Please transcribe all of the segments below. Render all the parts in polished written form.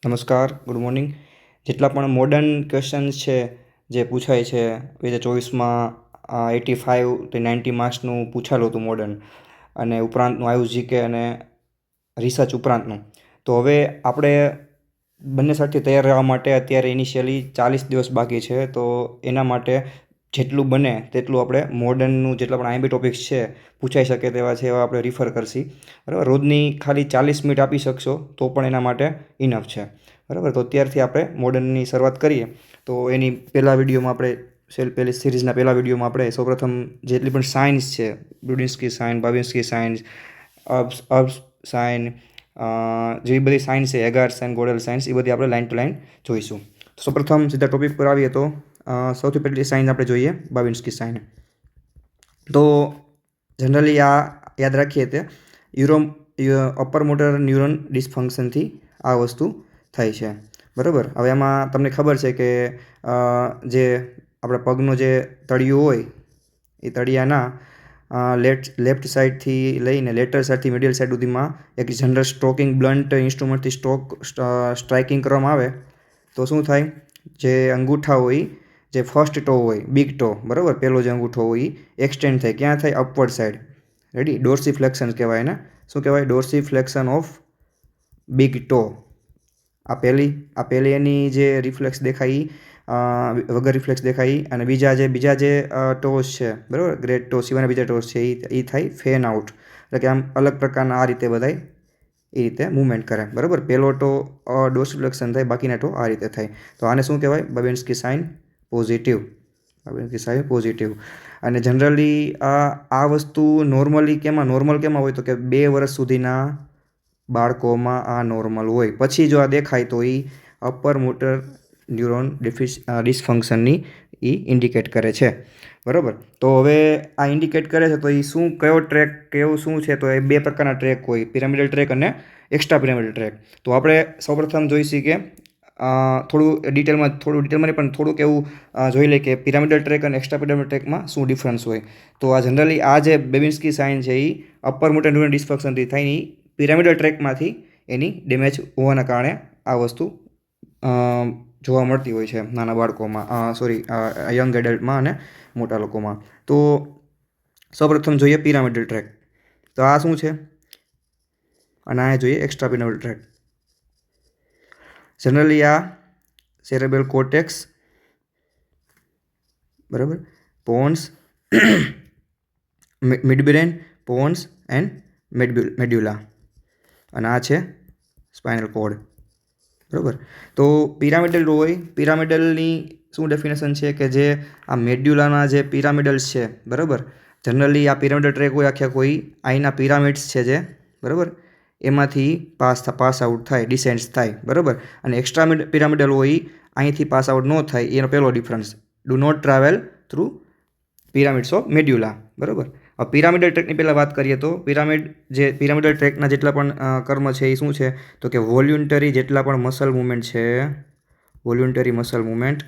નમસ્કાર, good morning. જેટલા પણ મોડર્ન ક્વેશ્ચન્સ છે જે પૂછાય છે 2024માં 85 થી 90 માર્ક્સનું પૂછાયેલું હતું મોડર્ન, અને ઉપરાંતનું આવ્યું જીકે અને રિસર્ચ ઉપરાંતનું. તો હવે આપણે બંને સાઈડથી તૈયાર રહેવા માટે અત્યારે ઇનિશિયલી 40 દિવસ બાકી છે. તો એના માટે જેટલું બને તેટલું આપણે મોડર્નનું જેટલા પણ આઈએમપી ટોપિક્સ છે પૂછાઈ શકે તેવા છે એવા આપણે રિફર કરશી. બરાબર, રોજની ખાલી 40 મિનિટ આપી શકશો તો પણ એના માટે ઇનફ છે. બરાબર, તો અત્યારથી આપણે મોડર્નની શરૂઆત કરીએ. તો એની પહેલા વિડીયોમાં આપણે પહેલી સિરીઝના પહેલા વિડીયોમાં આપણે સૌપ્રથમ જેટલી પણ સાઇન્સ છે, બ્રુડિન્સ્કી સાઇન, બાવિન્સ્કી સાઇન્સ, અબ્સ સાઇન, જેવી બધી સાઇન્સ છે, એગાર સાઇન, ગોડેલ સાઇન્સ, એ બધી આપણે લાઇન ટુ લાઇન જોઈશું. તો સૌપ્રથમ સીધા ટોપિક પર આવીએ તો સૌથી પહેલી સાઇન આપણે જોઈએ બાવિન્સ્કી સાઇન. તો જનરલી આ યાદ રાખીએ તે અપર મોટર ન્યુરોન ડિસફંક્શનથી આ વસ્તુ થાય છે. બરાબર, હવે એમાં તમને ખબર છે કે જે આપણા પગનું જે તળિયું હોય એ તળિયાના લેફ્ટ સાઈડથી લઈને લેટર સાઈડથી મિડલ સાઈડ સુધીમાં એક જનરલ સ્ટ્રોકિંગ બ્લન્ટ ઇન્સ્ટ્રુમેન્ટથી સ્ટ્રાઇકિંગ કરવામાં આવે તો શું થાય? જે અંગૂઠા હોય, જે ફર્સ્ટ ટો હોય, બિગ ટો, બરાબર, પહેલો જે અંગૂઠો હોય એ એક્સટેન્ડ થાય. ક્યાં થાય? Upward side. રેડી? ડોર્સીફ્લેક્શન કહેવાય એને. શું કહેવાય? ડોર્સીફ્લેક્શન ઓફ બિગ ટો. આ પહેલી એની જે રિફ્લેક્સ દેખાય વગર રિફ્લેક્સ દેખાય, અને બીજા જે ટોસ છે, બરાબર, ગ્રેટ ટો સિવાયના બીજા ટોસ છે એ થાય ફેન આઉટ. એટલે કે આમ અલગ પ્રકારના આ રીતે બધાય એ રીતે મૂવમેન્ટ કરે. બરાબર, પહેલો ટો ડોર્સીફ્લેક્શન થાય, બાકીના ટો આ રીતે થાય. તો આને શું કહેવાય? Babinski sign positive. Babinski sign positive. અને જનરલી આ વસ્તુ નોર્મલ કેમાં હોય તો કે 2 વર્ષ સુધીના બાળકોમાં આ નોર્મલ હોય. પછી જો આ દેખાય તો એ અપર મોટર ન્યુરોન ડિસફંક્શનની એ ઇન્ડિકેટ કરે છે. બરાબર, તો હવે આ ઇન્ડિકેટ કરે છે તો એ કયો ટ્રેક કેવું શું છે? તો એ 2 પ્રકારના ટ્રેક હોય, પિરામિડલ ટ્રેક અને એક્સ્ટ્રા પિરામિડલ ટ્રેક. તો આપણે સૌપ્રથમ જોઈશી કે થોડું ડિટેલમાં નહીં, પણ થોડુંક એવું જોઈ લઈએ કે પિરામિડલ ટ્રેક અને એક્સ્ટ્રા પિરામિડલ ટ્રેકમાં શું ડિફરન્સ હોય. તો આ જનરલી આ જે બાવિન્સ્કી સાઇન છે એ અપર મોટર ન્યુરોન ડિસફંક્શનથી થાય એ પિરામિડલ ટ્રેકમાંથી એની ડેમેજ હોવાના કારણે આ વસ્તુ જોવા મળતી હોય છે નાના બાળકોમાં, યંગ એડલ્ટમાં અને મોટા લોકોમાં. તો સૌપ્રથમ જોઈએ પિરામિડલ ટ્રેક. તો આ શું છે? અને આ જોઈએ એક્સ્ટ્રા પિરામિડલ ટ્રેક. જનરલી આ સેરેબ્રલ કોર્ટેક્સ, બરાબર, pons, midbrain, pons and medulla, અને આ છે સ્પાઇનલ કોર્ડ. બરાબર, તો પિરામિડલ હોય, પિરામિડલની શું ડેફિનેશન છે કે જે આ મેડ્યુલાના જે પિરામિડલ્સ છે, બરાબર, જનરલી આ પિરામિડલ ટ્રેક હોય આખા કોઈ અહીંના પિરામિડ્સ છે જે, બરાબર, એમાંથી પાસ આઉટ થાય, ડિસેન્ડ્સ થાય. બરાબર, અને એક્સ્ટ્રા પિરામિડલ હોય અહીંથી પાસ આઉટ ન થાય. એનો પહેલો difference, do not travel through pyramids of medulla. બરાબર, પિરામિડલ ટ્રેકની પહેલાં વાત કરીએ તો પિરામિડલ ટ્રેકના જેટલા પણ કર્મ છે એ શું છે? તો કે વોલ્યુન્ટરી જેટલા પણ મસલ મુવમેન્ટ છે, વોલ્યુન્ટરી મસલ મુવમેન્ટ,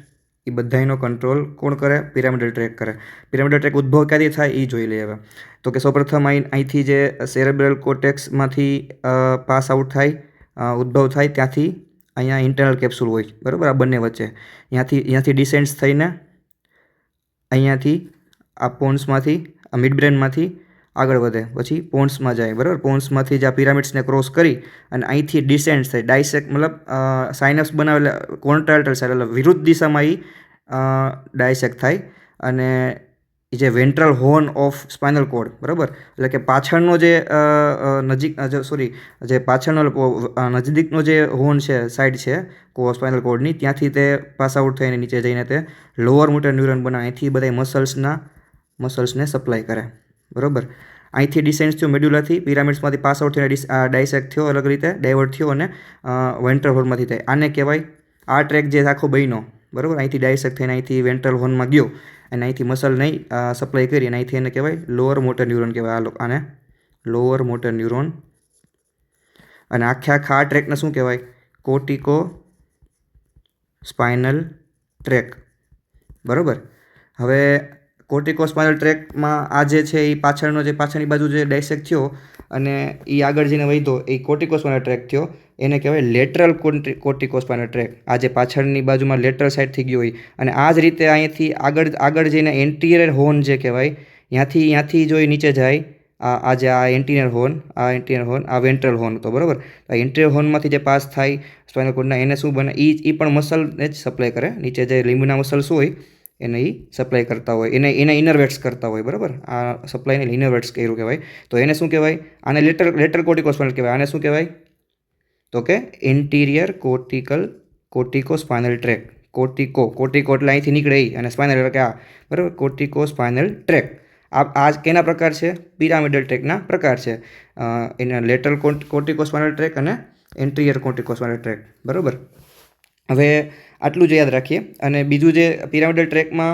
એ બધાનો કંટ્રોલ કોણ કરે? પિરામિડલ ટ્રેક કરે. પિરામિડલ ટ્રેક ઉદ્ભવ ક્યાંથી થાય એ જોઈ લઈએ હવે. તો કે સૌપ્રથમ અહીંથી જે સેરેબ્રલ કોર્ટેક્સમાંથી પાસ આઉટ થાય, ઉદ્ભવ થાય, ત્યાંથી અહીંયા ઇન્ટરનલ કેપ્સ્યુલ હોય, બરાબર, આ બંને વચ્ચે. અહીંયાથી ડિસેન્ડ્સ થઈને અહીંયાથી આ પોન્સમાંથી, આ મિડબ્રેનમાંથી આગળ વધે, પછી પોન્સમાં જાય. બરાબર, પોન્સમાંથી જ આ પિરામિડ્સને ક્રોસ કરી અને અહીંથી ડિસેન્ડ થાય, ડાયસેક્ટ, મતલબ સાઇનસ બનાવેલા કોન્ટ્રાલ્ટર સાઈડ, એટલે વિરુદ્ધ દિશામાં એ ડાયસેક્ટ થાય. અને એ જે ventral horn of spinal cord, બરાબર, એટલે કે પાછળનો જે નજીકનો જે હોર્ન છે, સાઈડ છે સ્પાઇનલ કોર્ડની, ત્યાંથી તે પાસ આઉટ થઈને નીચે જઈને તે લોઅર મોટર ન્યુરોન બનાવે, અહીંથી બધા મસલ્સને સપ્લાય કરે. બરાબર, અહીંથી ડિસેન્ડ થયો મેડ્યુલાથી, પિરામિડ્સમાંથી પાસ આઉટ થઈને ડાયસેક્ટ થયો, અલગ રીતે ડાયવર્ટ થયો અને વેન્ટ્રલ હોર્નમાંથી થાય. આને કહેવાય આ ટ્રેક જે આખો બન્યો, બરાબર, અહીંથી ડાયસેક્ટ થઈને અહીંથી વેન્ટ્રલ હોર્નમાં ગયો અને અહીંથી મસલ નહીં સપ્લાય કરી, અને અહીંથી એને કહેવાય લોઅર મોટર ન્યુરોન કહેવાય. આને લોઅર મોટર ન્યુરોન. અને આખા આ ટ્રેકને શું કહેવાય? કોર્ટિકો સ્પાઇનલ ટ્રેક. બરાબર, હવે કોર્ટિકો સ્પાઇનલ ટ્રેકમાં આ જે છે એ પાછળની બાજુ જે ડાયસેક્ટ થયો અને એ આગળ જઈને વધ્યો એ કોર્ટિકો સ્પાઇનલ ટ્રેક થયો. એને કહેવાય લેટરલ કોર્ટિકોસ્પાઇનલ ટ્રેક. આ જે પાછળની બાજુમાં લેટરલ સાઈડથી ગયો હોય અને આ જ રીતે અહીંથી આગળ જઈને એન્ટિરિયર હોર્ન જે કહેવાય ત્યાંથી જો એ નીચે જાય આ એન્ટિરિયર હોર્ન આ વેન્ટ્રલ હોર્ન હતો બરાબર. આ એન્ટિરિયર હોર્નમાંથી જે પાસ થાય સ્પાઇનલ કોર્ડના એને શું બને એ પણ મસલને જ સપ્લાય કરે. નીચે જે લીંબના મસલ્સ હોય એને એ સપ્લાય કરતા હોય એને ઇનરવેટ્સ કરતા હોય બરાબર. આ સપ્લાયને ઇનરવેટ્સ કર્યું કહેવાય. તો એને શું કહેવાય? આને લેટરલ કોર્ટિકોસ્પાઇનલ કહેવાય. આને શું કહેવાય? તો કે એન્ટિરિયર કોર્ટિકોસ્પાઇનલ ટ્રેક. કોર્ટિકો એટલે અહીંથી નીકળે અને સ્પાઇનલ એટલે કે આ બરાબર. કોર્ટિકોસ્પાઇનલ ટ્રેક આ કેના પ્રકાર છે? પિરામિડલ ટ્રેકના પ્રકાર છે. એના લેટરલ કોર્ટિકોસ્પાઇનલ ટ્રેક અને એન્ટિરિયર કોર્ટિકોસ્પાઇનલ ટ્રેક બરાબર. હવે આટલું જ યાદ રાખીએ. અને બીજું જે પિરામિડલ ટ્રેકમાં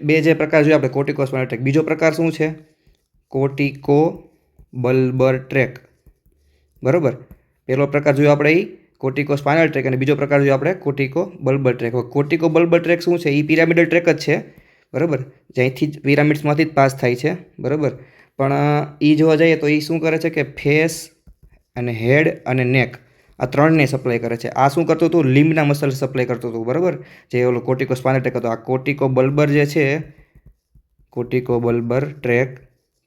બે જે પ્રકાર જોઈએ આપણે કોર્ટિકોસ્પાઇનલ ટ્રેક. બીજો પ્રકાર શું છે? કોર્ટિકો બલ્બર ટ્રેક બરાબર. પહેલો પ્રકાર જોયો આપણે એ કોર્ટિકોસ્પાઇનલ ટ્રેક અને બીજો પ્રકાર જોયો આપણે કોર્ટિકો બલ્બર ટ્રેક. કોર્ટિકો બલ્બર ટ્રેક શું છે? એ પિરામિડલ ટ્રેક જ છે બરાબર. જ્યાંથી જ પિરામિડ્સમાંથી જ પાસ થાય છે બરાબર. પણ એ જોવા જઈએ તો એ શું કરે છે કે ફેસ અને હેડ અને નેક આ ત્રણને સપ્લાય કરે છે. આ શું કરતું હતું? લીંબના મસલ સપ્લાય કરતું હતું બરાબર. જે ઓલો કોર્ટિકોસ્પાઇનલ ટ્રેક હતો. આ કોર્ટિકો બલ્બર જે છે કોર્ટિકો બલ્બર ટ્રેક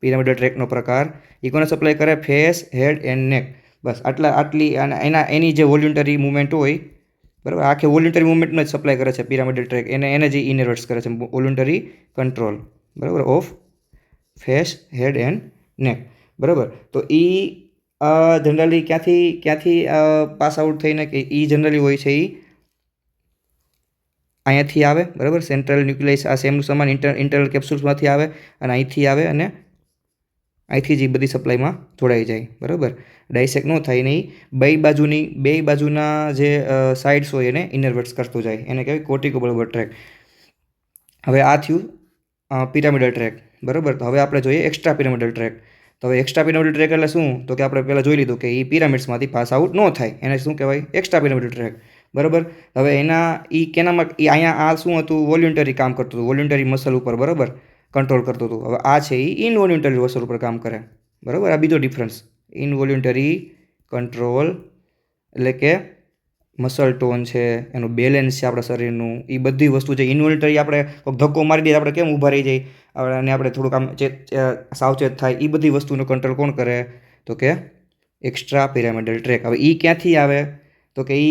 પિરામિડલ ટ્રેકનો પ્રકાર એ કોને સપ્લાય કરે? ફેસ હેડ એન્ડ નેક. બસ આટલી એની જે વોલ્યુન્ટરી મુવમેન્ટ હોય બરાબર. આખી વોલ્યુન્ટરી મુવમેન્ટનો જ સપ્લાય કરે છે પિરામિડલ ટ્રેક. એને જ ઇનર્વેટ્સ કરે છે. વોલ્યુન્ટરી કંટ્રોલ બરાબર of face head and neck બરાબર. તો એ જનરલી ક્યાંથી પાસ આઉટ થઈને કે એ જનરલી હોય છે એ અહીંયાથી આવે બરાબર. સેન્ટ્રલ ન્યુક્લિયસ આ સેમનું સમાન ઇન્ટરનલ કેપ્સ્યુલ્સમાંથી આવે અને અહીંથી આવે અને અહીંથી જ એ બધી સપ્લાયમાં જોડાઈ જાય બરાબર. ડાયસેક ન થાય નહીં. બે બાજુના જે સાઇડ્સ હોય એને ઇનર્વેટ્સ કરતું જાય. એને કહેવાય કોર્ટિકો બલ્બર ટ્રેક. હવે આ થયું પિરામિડલ ટ્રેક બરાબર. તો હવે આપણે જોઈએ એક્સ્ટ્રા પિરામિડલ ટ્રેક. તો હવે એક્સ્ટ્રા પિરામિડલ ટ્રેક એટલે શું? તો કે આપણે પહેલાં જોઈ લીધું કે એ પિરામિડ્સમાંથી પાસ આઉટ ન થાય એને શું કહેવાય? એક્સ્ટ્રા પિરામિડલ ટ્રેક બરાબર. હવે કેનામાં અહીંયા આ શું હતું? વોલ્યુન્ટરી કામ કરતું હતું. વોલ્યુન્ટરી મસલ ઉપર બરાબર કંટ્રોલ કરતું હતું. હવે આ છે એ ઇનવોલ્યુન્ટરી મસલ ઉપર કામ કરે બરાબર. આ બીજો ડિફરન્સ. ઇનવોલ્યુન્ટરી કંટ્રોલ એટલે કે મસલ ટોન છે, એનું બેલેન્સ છે આપણા શરીરનું, એ બધી વસ્તુ છે. ઇન્વોલ્યુન્ટરી આપણે ધક્કો મારી દઈએ આપણે કેમ ઊભા રહી જાય અને આપણે થોડુંક આમ સાવચેત થાય. એ બધી વસ્તુનો કંટ્રોલ કોણ કરે? તો કે એક્સ્ટ્રા પિરામિડલ ટ્રેક. હવે એ ક્યાંથી આવે? તો કે એ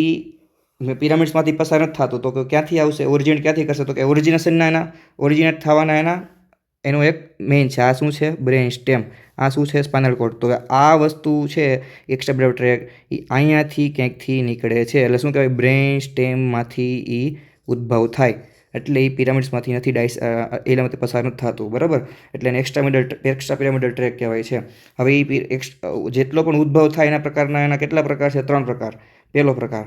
પિરામિડ્સમાંથી પસાર નથી થતું. તો ક્યાંથી આવશે? ઓરિજિનેટ ક્યાંથી કરશે? તો કે ઓરિજિનેટ થવાના એનો એક મેઇન છે. આ શું છે? Brain stem. આ શું છે? Spinal cord. તો આ વસ્તુ છે એક્સ્ટ્રા પિરામિડલ ટ્રેક એ અહીંયાથી ક્યાંકથી નીકળે છે. એટલે શું કહેવાય? બ્રેઇન સ્ટેમમાંથી એ ઉદ્ભવ થાય. એટલે એ પિરામિડ્સમાંથી નથી એનામાંથી પસાર નથી થતું બરાબર. એટલે એને એક્સ્ટ્રા પિરામિડલ ટ્રેક કહેવાય છે. હવે એ જેટલો પણ ઉદ્ભવ થાય એના કેટલા પ્રકાર છે? 3 પ્રકાર. પહેલો પ્રકાર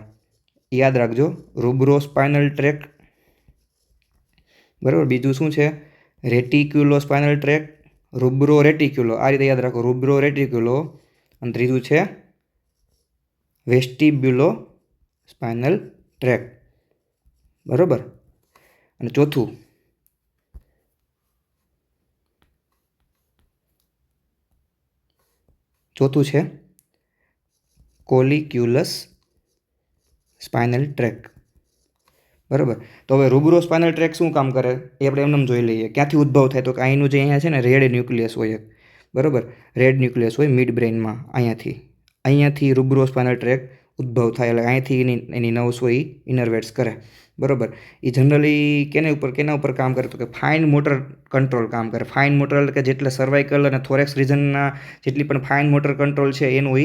યાદ રાખજો, રૂબ્રોસ્પાઇનલ ટ્રેક બરાબર. બીજું શું છે? રેટિક્યુલો સ્પાઇનલ ટ્રેક, રૂબ્રો રેટિક્યુલો. આ રીતે યાદ રાખો, રૂબ્રો રેટિક્યુલો. અને ત્રીજું છે વેસ્ટિબ્યુલો સ્પાઇનલ ટ્રેક બરાબર. અને ચોથું છે કોલિક્યુલસ સ્પાઇનલ ટ્રેક બરાબર. તો હવે રૂબ્રો સ્પાઇનલ ટ્રેક શું કામ કરે એ આપણે એમને જોઈ લઈએ. ક્યાંથી ઉદ્ભવ થાય? તો કે અહીંનું જે અહીંયા છે ને રેડ ન્યુક્લિયસ હોય એક બરાબર. રેડ ન્યુક્લિયસ હોય મિડ બ્રેઇનમાં. અહીંયાથી રૂબ્રો સ્પાઇનલ ટ્રેક ઉદ્ભવ થાય. એટલે અહીંથી એની નર્વ્સ હોય ઇનર્વેટ્સ કરે બરાબર. એ જનરલી કેના ઉપર કામ કરે? તો કે ફાઇન મોટર કંટ્રોલ કામ કરે. ફાઇન મોટર એટલે કે જેટલા સર્વાઇકલ અને થોરેક્સ રિજનના જેટલી પણ ફાઇન મોટર કંટ્રોલ છે એનું એ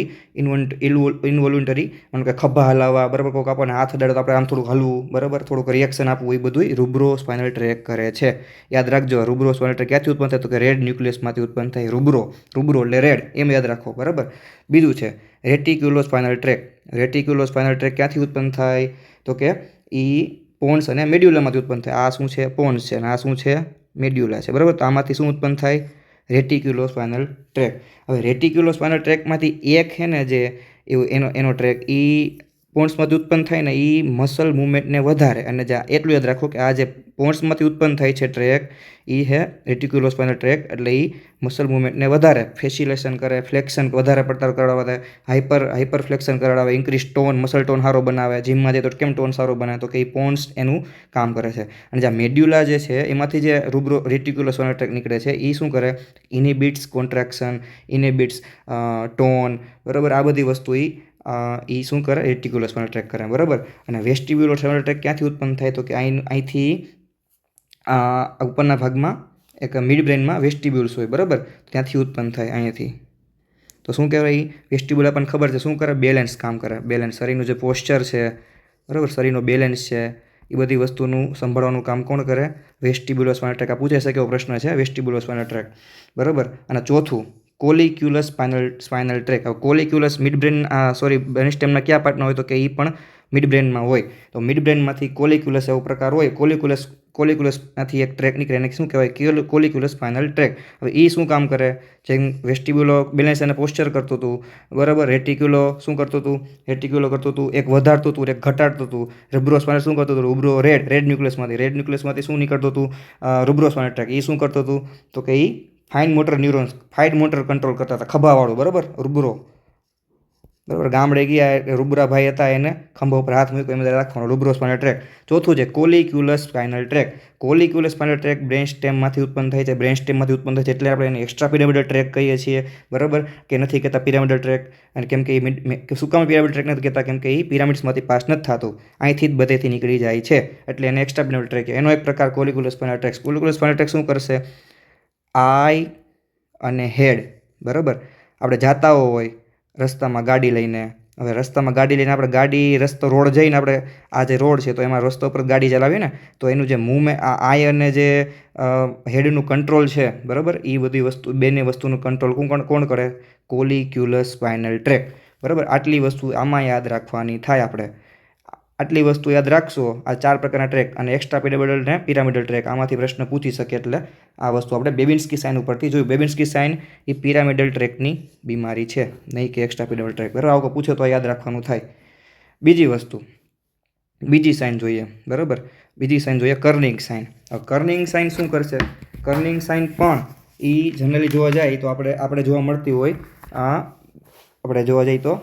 ઇનવોલ્યુન્ટરી મને કે ખભા હલાવવા બરાબર, કોઈક આપણને હાથ અડાડો તો આપણે આમ થોડુંક હલવું બરાબર, થોડુંક રિએક્શન આપવું, એ બધું રૂબ્રો સ્પાઇનલ ટ્રેક કરે છે. યાદ રાખજો, રૂબ્રો સ્પાઇનલ ટ્રેક ક્યાંથી ઉત્પન્ન થાય? તો કે રેડ ન્યુક્લિયસમાંથી ઉત્પન્ન થાય. રૂબ્રો એટલે રેડ એમ યાદ રાખો બરાબર. બીજું છે રેટિક્યુલો સ્પાઇનલ ટ્રેક. રેટિક્યુલો સ્પાઇનલ ટ્રેક ક્યાંથી ઉત્પન્ન થાય? તો કે એ પોન્સ અને મેડ્યુલામાંથી ઉત્પન્ન થાય. આ શું છે? પોન્સ છે અને આ શું છે? મેડ્યુલા છે બરાબર. તો આમાંથી શું ઉત્પન્ન થાય? રેટિક્યુલો સ્પાઇનલ ટ્રેક. હવે રેટિક્યુલો સ્પાઇનલ ટ્રેકમાંથી એક છે ને જે એનો ટ્રેક એ પોન્ટ્સમાંથી ઉત્પન્ન થાય ને એ મસલ મુવમેન્ટને વધારે, અને એટલું યાદ રાખો કે આ જે પોન્ટ્સમાંથી ઉત્પન્ન થાય છે ટ્રેક એ હે રેટિક્યુલોસ્પાઇનલ ટ્રેક, એટલે એ મસલ મુવમેન્ટને વધારે ફેસિલેશન કરે, ફ્લેક્શન વધારે પડતા કરાવે, હાઇપર ફ્લેક્શન કરાવે, ઇન્ક્રીઝ ટોન, મસલ ટોન સારો બનાવે. જીમમાં જાય તો કેમ ટોન સારો બનાવે, તો કે એ પોન્ટ્સ એનું કામ કરે છે. અને જે મેડ્યુલા જે છે એમાંથી જે રેટિક્યુલોસ્પાઇનલ ટ્રેક નીકળે છે એ શું કરે, ઇનિબિટ્સ કોન્ટ્રાક્શન, ઇનિબિટ્સ ટોન, બરાબર. આ બધી વસ્તુ એ શું કરે, રેટિક્યુલોસ્પાઇનલ ટ્રેક કરે, બરાબર. અને વેસ્ટિબ્યુલોસ્પાઇનલ ટ્રેક ક્યાંથી ઉત્પન્ન થાય, તો કે અહીંથી ઉપરના ભાગમાં એક મિડ બ્રેનમાં વેસ્ટિબ્યુલ્સ હોય, બરાબર, ત્યાંથી ઉત્પન્ન થાય અહીંયાથી. તો શું કહેવાય, વેસ્ટિબ્યુલ આપણને ખબર છે શું કરે, બેલેન્સ કામ કરે, બેલેન્સ, શરીરનું જે પોસ્ચર છે, બરાબર, શરીરનો બેલેન્સ છે, એ બધી વસ્તુનું સંભાળવાનું કામ કોણ કરે, વેસ્ટિબ્યુલોસ્પાઇનલ ટ્રેક. આ પૂછાઈ શકે એવો પ્રશ્ન છે, વેસ્ટિબ્યુલોસ્પાઇનલ ટ્રેક, બરાબર. અને ચોથું કોલિક્યુલસ સ્પાઇનલ ટ્રેક. હવે કોલિક્યુલસ મિડ બ્રેન, બ્રેન સ્ટેમના કયા પાર્ટના હોય, તો કે એ પણ મિડ બ્રેનમાં હોય. તો મિડ બ્રેનમાંથી કોલિક્યુલસ એવો પ્રકાર હોય, કોલિક્યુલસમાંથી એક ટ્રેક નીકળે, એને શું કહેવાય, કોલિક્યુલસ સ્પાઇનલ ટ્રેક. હવે એ શું કામ કરે, જેમ વેસ્ટિબ્યુલો બેલેન્સ અને પોસ્ચર કરતું હતું, બરાબર, રેટિક્યુલો શું કરતું હતું, એક વધારતું હતું, એક ઘટાડતું હતું. રૂબ્રોસ્પાઇનલ શું કરતું હતું, રેડ ન્યુક્લિયસમાંથી શું નીકળતું હતું, રૂબ્રોસ્પાઇનલ ટ્રેક. એ શું કરતું હતું, તો કે એ fine motor neurons, fine motor control કરતા હતા, ખભાવાળું, બરાબર, રૂબ્રો, બરાબર. ગામડે ગયા રૂબ્રાભાઈ હતા, એને ખંભા ઉપર હાથ મૂક્યો, એમ રાખવાનો, રૂબ્રોસ્પાઇનલ ટ્રેક. ચોથું છે colliculus spinal tract. Colliculus spinal tract brain સ્ટેમમાંથી ઉત્પન્ન થાય છે, એટલે આપણે એને એક્સ્ટ્રા પિરામિડલ ટ્રેક કહીએ છીએ, બરાબર, કે નથી કહેતા પિરામિડલ ટ્રેક. અને કેમ કે એ શું કામ પિરામિડલ ટ્રેક નથી કહેતા, કેમ કે એ પિરામિડ્સમાંથી પાસ નથી થતું, અહીંથી જ બધેથી નીકળી જાય છે, એટલે એને એક્સ્ટ્રા પિરામિડલ ટ્રેક. એનો એક પ્રકાર કોલિક્યુલસ spinal tract. Colliculus spinal track શું કરશે, આઈ અને હેડ, બરાબર. આપણે જાતા હોય રસ્તામાં ગાડી લઈને, હવે રસ્તામાં ગાડી લઈને આપણે રસ્તો રોડ જઈને આપણે આ જે રોડ છે તો એમાં રસ્તો પર ગાડી ચલાવીએ ને, તો એનું જે મૂવમેન્ટ, આ આઈ અને જે હેડનું કંટ્રોલ છે, બરાબર, એ બધી વસ્તુ, બેની વસ્તુનું કંટ્રોલ કોણ કરે, કોલિક્યુલસ સ્પાઇનલ ટ્રેક, બરાબર. આટલી વસ્તુ આમાં યાદ રાખવાની થાય આપણે. આટલી વસ્તુ યાદ રાખશો, આ 4 પ્રકારના ટ્રેક અને એક્સ્ટ્રા પિરામિડલ ને પિરામિડલ ટ્રેક, આમાંથી પ્રશ્ન પૂછી શકે. એટલે આ વસ્તુ આપણે બેબિન્સ્કી સાઇન ઉપરથી જોયું. બેબિન્સ્કી સાઇન એ પિરામિડલ ટ્રેકની બીમારી છે, નહીં કે એક્સ્ટ્રા પિરામિડલ ટ્રેક, બરાબર. આવું પૂછો તો યાદ રાખવાનું થાય. બીજી વસ્તુ, બીજી સાઇન જોઈએ, બરાબર. બીજી સાઇન જોઈએ, કર્નિંગ સાઇન. હવે કર્નિંગ સાઇન શું કરશે, કર્નિંગ સાઇન પણ એ જનરલી જોવા જાય તો આપણે જોવા મળતી હોય, આપણે જોવા જઈએ તો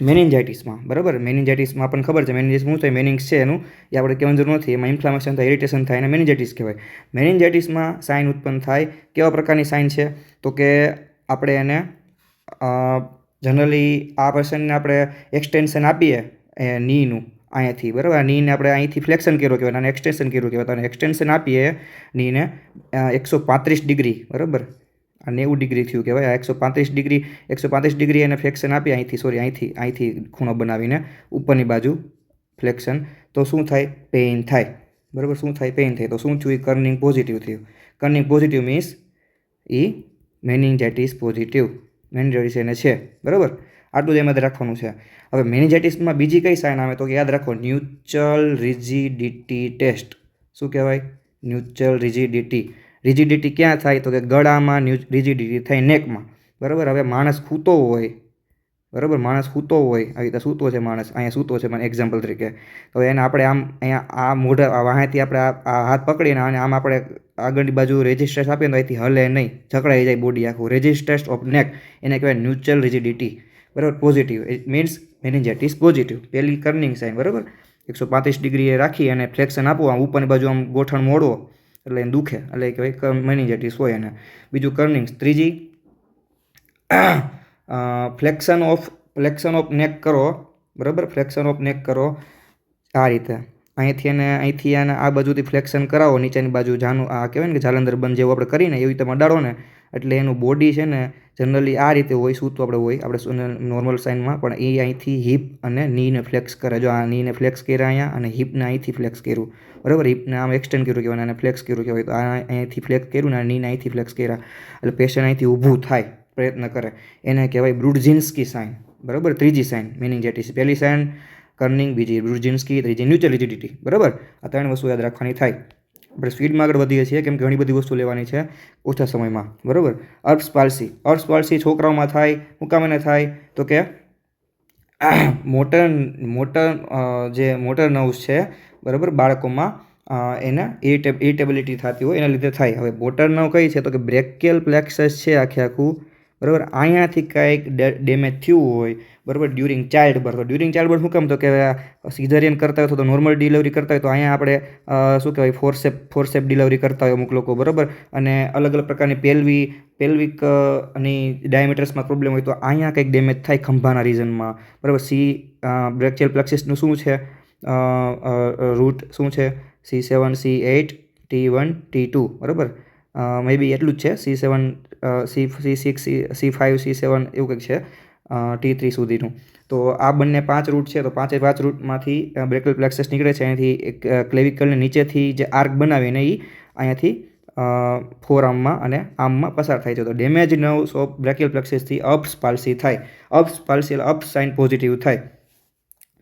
મેનિન્જાઇટિસમાં, બરાબર. મેનિન્જાઇટિસમાં આપણને ખબર છે મેનિન્જાઇટિસ શું થાય, મેનિન્ગ્સ છે એનું, એ આપણે કહેવાની જરૂર નથી. એમાં ઇન્ફ્લામેશન થાય, ઇરિટેશન થાય, અને મેનિન્જાઇટિસ કહેવાય. મેનિન્જાઇટિસમાં સાઇન ઉત્પન્ન થાય, કેવા પ્રકારની સાઇન છે, તો કે આપણે એને જનરલી આ પર્સનને આપણે એક્સટેન્શન આપીએ નીનું અહીંયાથી, બરાબર. નીને આપણે અહીંથી ફ્લેક્શન કર્યું કહેવાય અને એક્સટેન્શન કર્યું કહેવાય. અને એક્સટેન્શન આપીએ નીને 135 ડિગ્રી, બરાબર, આ 90 ડિગ્રી થયું કહેવાય. આ 135 ડિગ્રી એને ફ્લેક્શન આપી અહીંથી ખૂણો બનાવીને ઉપરની બાજુ ફ્લેક્શન, તો શું થાય, પેઇન થાય, બરાબર. શું થાય, પેઇન થાય. તો શું થયું, કર્નિંગ પોઝિટિવ થયું. કર્નિંગ પોઝિટિવ મીન્સ એ મેનિન્જાઇટિસ પોઝિટિવ, મેનિન્જાઇટિસ એને છે, બરાબર. આટલું જ એમાં રાખવાનું છે. હવે મેનિન્જાઇટિસમાં બીજી કઈ સાઇન આવે, તો યાદ રાખો, ન્યુચલ રિજિડિટી ટેસ્ટ. શું કહેવાય, ન્યુચલ રિજિડિટી. રિજિડિટી ક્યાં થાય, તો કે ગળામાં રિજિડિટી થાય, નેકમાં, બરાબર. હવે માણસ સૂતો હોય, બરાબર, આવી રીતે સૂતો છે માણસ, અહીંયા સૂતો છે, મને એક્ઝામ્પલ તરીકે. તો એને આપણે આમ અહીંયા આ મોઢા વાંહેથી આપણે આ હાથ પકડીને અને આમ આપણે આગળની બાજુ રેઝિસ્ટન્સ આપીએ તો અહીંથી હલે નહીં, જકડાઈ જાય બોડી આખું. રેઝિસ્ટન્સ ઓફ નેક, એને કહેવાય ન્યુચલ રિજિડિટી, બરાબર. Positive, it means meningitis positive. પહેલી કર્નિંગ સાઇન, બરાબર. 135 ડિગ્રીએ રાખી અને ફ્લેક્શન આપો, આમ ઉપરની બાજુ આમ ગોઠણ મોડવો એટલે એને દુખે, એટલે કહેવાય મેનિન્જાઇટિસ હોય એને. બીજું કર્નિંગ. ત્રીજી ફ્લેક્શન ઓફ નેક કરો, બરાબર. ફ્લેક્શન ઓફ નેક કરો આ રીતે, અહીંથી એને આ બાજુથી ફ્લેક્શન કરાવો, નીચેની બાજુ આ કહેવાય ને કે જાલંધર બંધ જેવું આપણે કરીને એવી રીતે મડાડો ને, એટલે એનું બોડી છે ને જનરલી આ રીતે હોય, સૂતું આપણે નોર્મલ સાઇનમાં, પણ એ અહીંથી હિપ અને નીને ફ્લેક્સ કરે. જો આ નીને ફ્લેક્સ કર્યા અહીંયા અને હિપને અહીંથી ફ્લેક્સ કર્યું, બરાબર. હિપને આમ એક્સટેન્ડ કર્યું કહેવાય અને ફ્લેક્સ કર્યું કહેવાય. તો આ અહીંથી ફ્લેક્સ કર્યું ને નીને અહીંથી ફ્લેક્સ કર્યા, એટલે પેશન્ટ અહીંથી ઊભું થાય, પ્રયત્ન કરે, એને કહેવાય બ્રુડઝિન્સ્કી સાઇન, બરાબર. ત્રીજી સાઇન મેનિન્જાઇટિસ. પહેલી સાઇન કર્નિંગ, બીજી બ્રુડઝિન્સ્કી, ત્રીજી ન્યુચલ રિજિડિટી, બરાબર. આ 3 વસ્તુ યાદ રાખવાની થાય. આપણે સ્પીડમાં આગળ વધીએ છીએ કેમ કે ઘણી બધી વસ્તુ લેવાની છે ઓછા સમયમાં, બરાબર. અર્બ્સ પાલ્સી. છોકરાઓમાં થાય, શું કામ એને થાય, તો કે મોટર મોટર જે મોટર નર્વ્સ છે બરાબર બાળકોમાં એને ઇરિટેબિલિટી થતી હોય એના લીધે થાય. હવે મોટર નર્વ કઈ છે તો કે બ્રેકિયલ પ્લેક્સસ છે આખું બરાબર. અહીંયાથી કાંઈક ડેમેજ થયું હોય બરાબર during childbirth. During childbirth શું કેમ તો કે સિઝેરિયન કરતા હોય તો નોર્મલ ડિલિવરી કરતા હોય તો અહીંયા આપણે શું કહેવાય ફોરસેપ ડિલિવરી કરતા હોય અમુક લોકો બરાબર. અને અલગ અલગ પ્રકારની પેલ્વિક ની ડાયામીટર્સમાં પ્રોબ્લેમ હોય તો અહીંયા કંઈક ડેમેજ થાય ખંભાના રીઝનમાં બરાબર. બ્રેકિયલ પ્લેક્સિસનું શું છે રૂટ શું છે C7 C8 T1 T2 બરાબર. મે બી એટલું જ છે C7 C6 C5 C7 એવું કંઈક છે T3 સુધીનું. તો આ બંને 5 રૂટ છે તો 5 રૂટમાંથી બ્રેકિયલ પ્લેક્સસ નીકળે છે. અહીંયાથી એક ક્લેવિકલને નીચેથી જે આર્ક બનાવીને એ અહીંયાથી ફોર આર્મમાં અને આર્મમાં પસાર થાય છે. તો ડેમેજ નર્વ્સ ઓફ બ્રેકિયલ પ્લેક્સસથી અપ્સ પાલ્સી થાય. Erb's palsy Erb's sign positive થાય.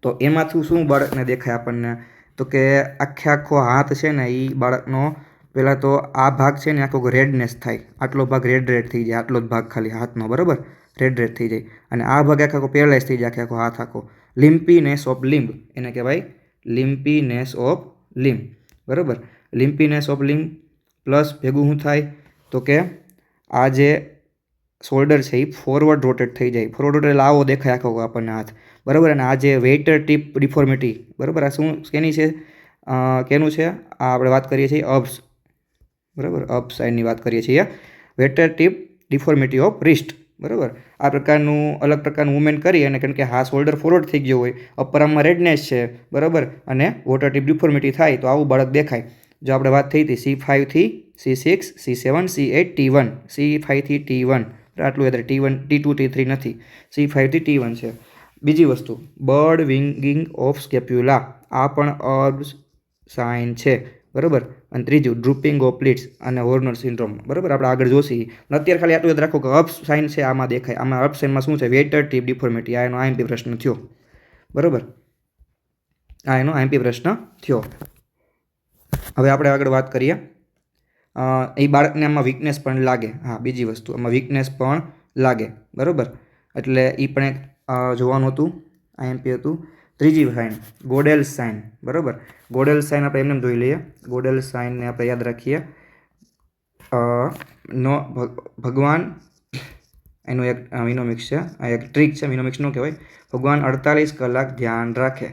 તો એમાંથી શું બાળકને દેખાય આપણને તો કે આખો હાથ છે ને એ બાળકનો પહેલાં તો આ ભાગ છે ને આખો રેડનેસ થાય. આટલો ભાગ રેડ થઈ જાય. આટલો જ ભાગ ખાલી હાથનો બરાબર રેડ થઈ જાય. અને આ ભાગ આખો પેરાલાઇઝ થઈ જાય આખો હાથ આખો. લિમ્પીનેસ ઓફ લિમ્બ એને કહેવાય લિમ્પીનેસ ઓફ લિમ્બ બરાબર. લિમ્પીનેસ ઓફ લિમ્બ પ્લસ ભેગું શું થાય તો કે આ જે શોલ્ડર છે એ ફોરવર્ડ રોટેટ થઈ જાય. ફોરવર્ડ રોટેટ એટલે આવો દેખાય આખો આપણને હાથ બરાબર. અને આ જે વેઇટર ટીપ ડિફોર્મિટી બરાબર આ શું કેની છે કેનું છે આ આપણે વાત કરીએ છીએ અપ્સ બરાબર. અપ સાઇડની વાત કરીએ છીએ. Waiter tip deformity of wrist બરાબર. આ પ્રકારનું અલગ પ્રકારનું મુવમેન્ટ કરી અને કારણ કે હા શોલ્ડર ફોરવર્ડ થઈ ગયો હોય અપર આર્મમાં રેડનેસ છે બરાબર અને વોટર ટીપ ડિફોર્મિટી થાય તો આવું બાળક દેખાય. જો આપણે વાત થઈ હતી C5 થી C6 C7 C8 T1 C5 થી T1 આટલું યાદ T1 T2 T3 નથી C5 થી T1 છે. બીજી વસ્તુ બર્ડ વિંગિંગ ઓફ સ્કેપ્યુલા આ પણ અર્બ્સ સાઇન છે બરાબર. અને ત્રીજું ડ્રુપિંગ ઓફ લિડ્સ અને હોર્નર સિન્ડ્રોમ બરાબર આપણે આગળ જોશી. અત્યારે ખાલી આટલું યાદ રાખો કે અપ સાઇન છે આમાં દેખાય. આમાં અપ સાઇનમાં શું છે વેટર ટીપ ડિફોર્મિટી. આ એનો આઈએમપી પ્રશ્ન થયો બરાબર. આ એનો આઈએમપી પ્રશ્ન થયો. હવે આપણે આગળ વાત કરીએ એ બાળકને આમાં વીકનેસ પણ લાગે. હા બીજી વસ્તુ આમાં વીકનેસ પણ લાગે બરાબર. એટલે એ પણ એક જોવાનું હતું આઈએમપી હતું. ત્રીજી સાઇન ગોડેલ્સ સાઇન બરાબર. ગોડેલ્સ સાઇન આપણે એમને જોઈ લઈએ. ગોડેલ્સ સાઇનને આપણે યાદ રાખીએ નો ભગવાન એનું એક મિનોમિક્સ છે આ એક ટ્રીક છે. મિનોમિક્સ નો કહેવાય. ભગવાન 48 કલાક ધ્યાન રાખે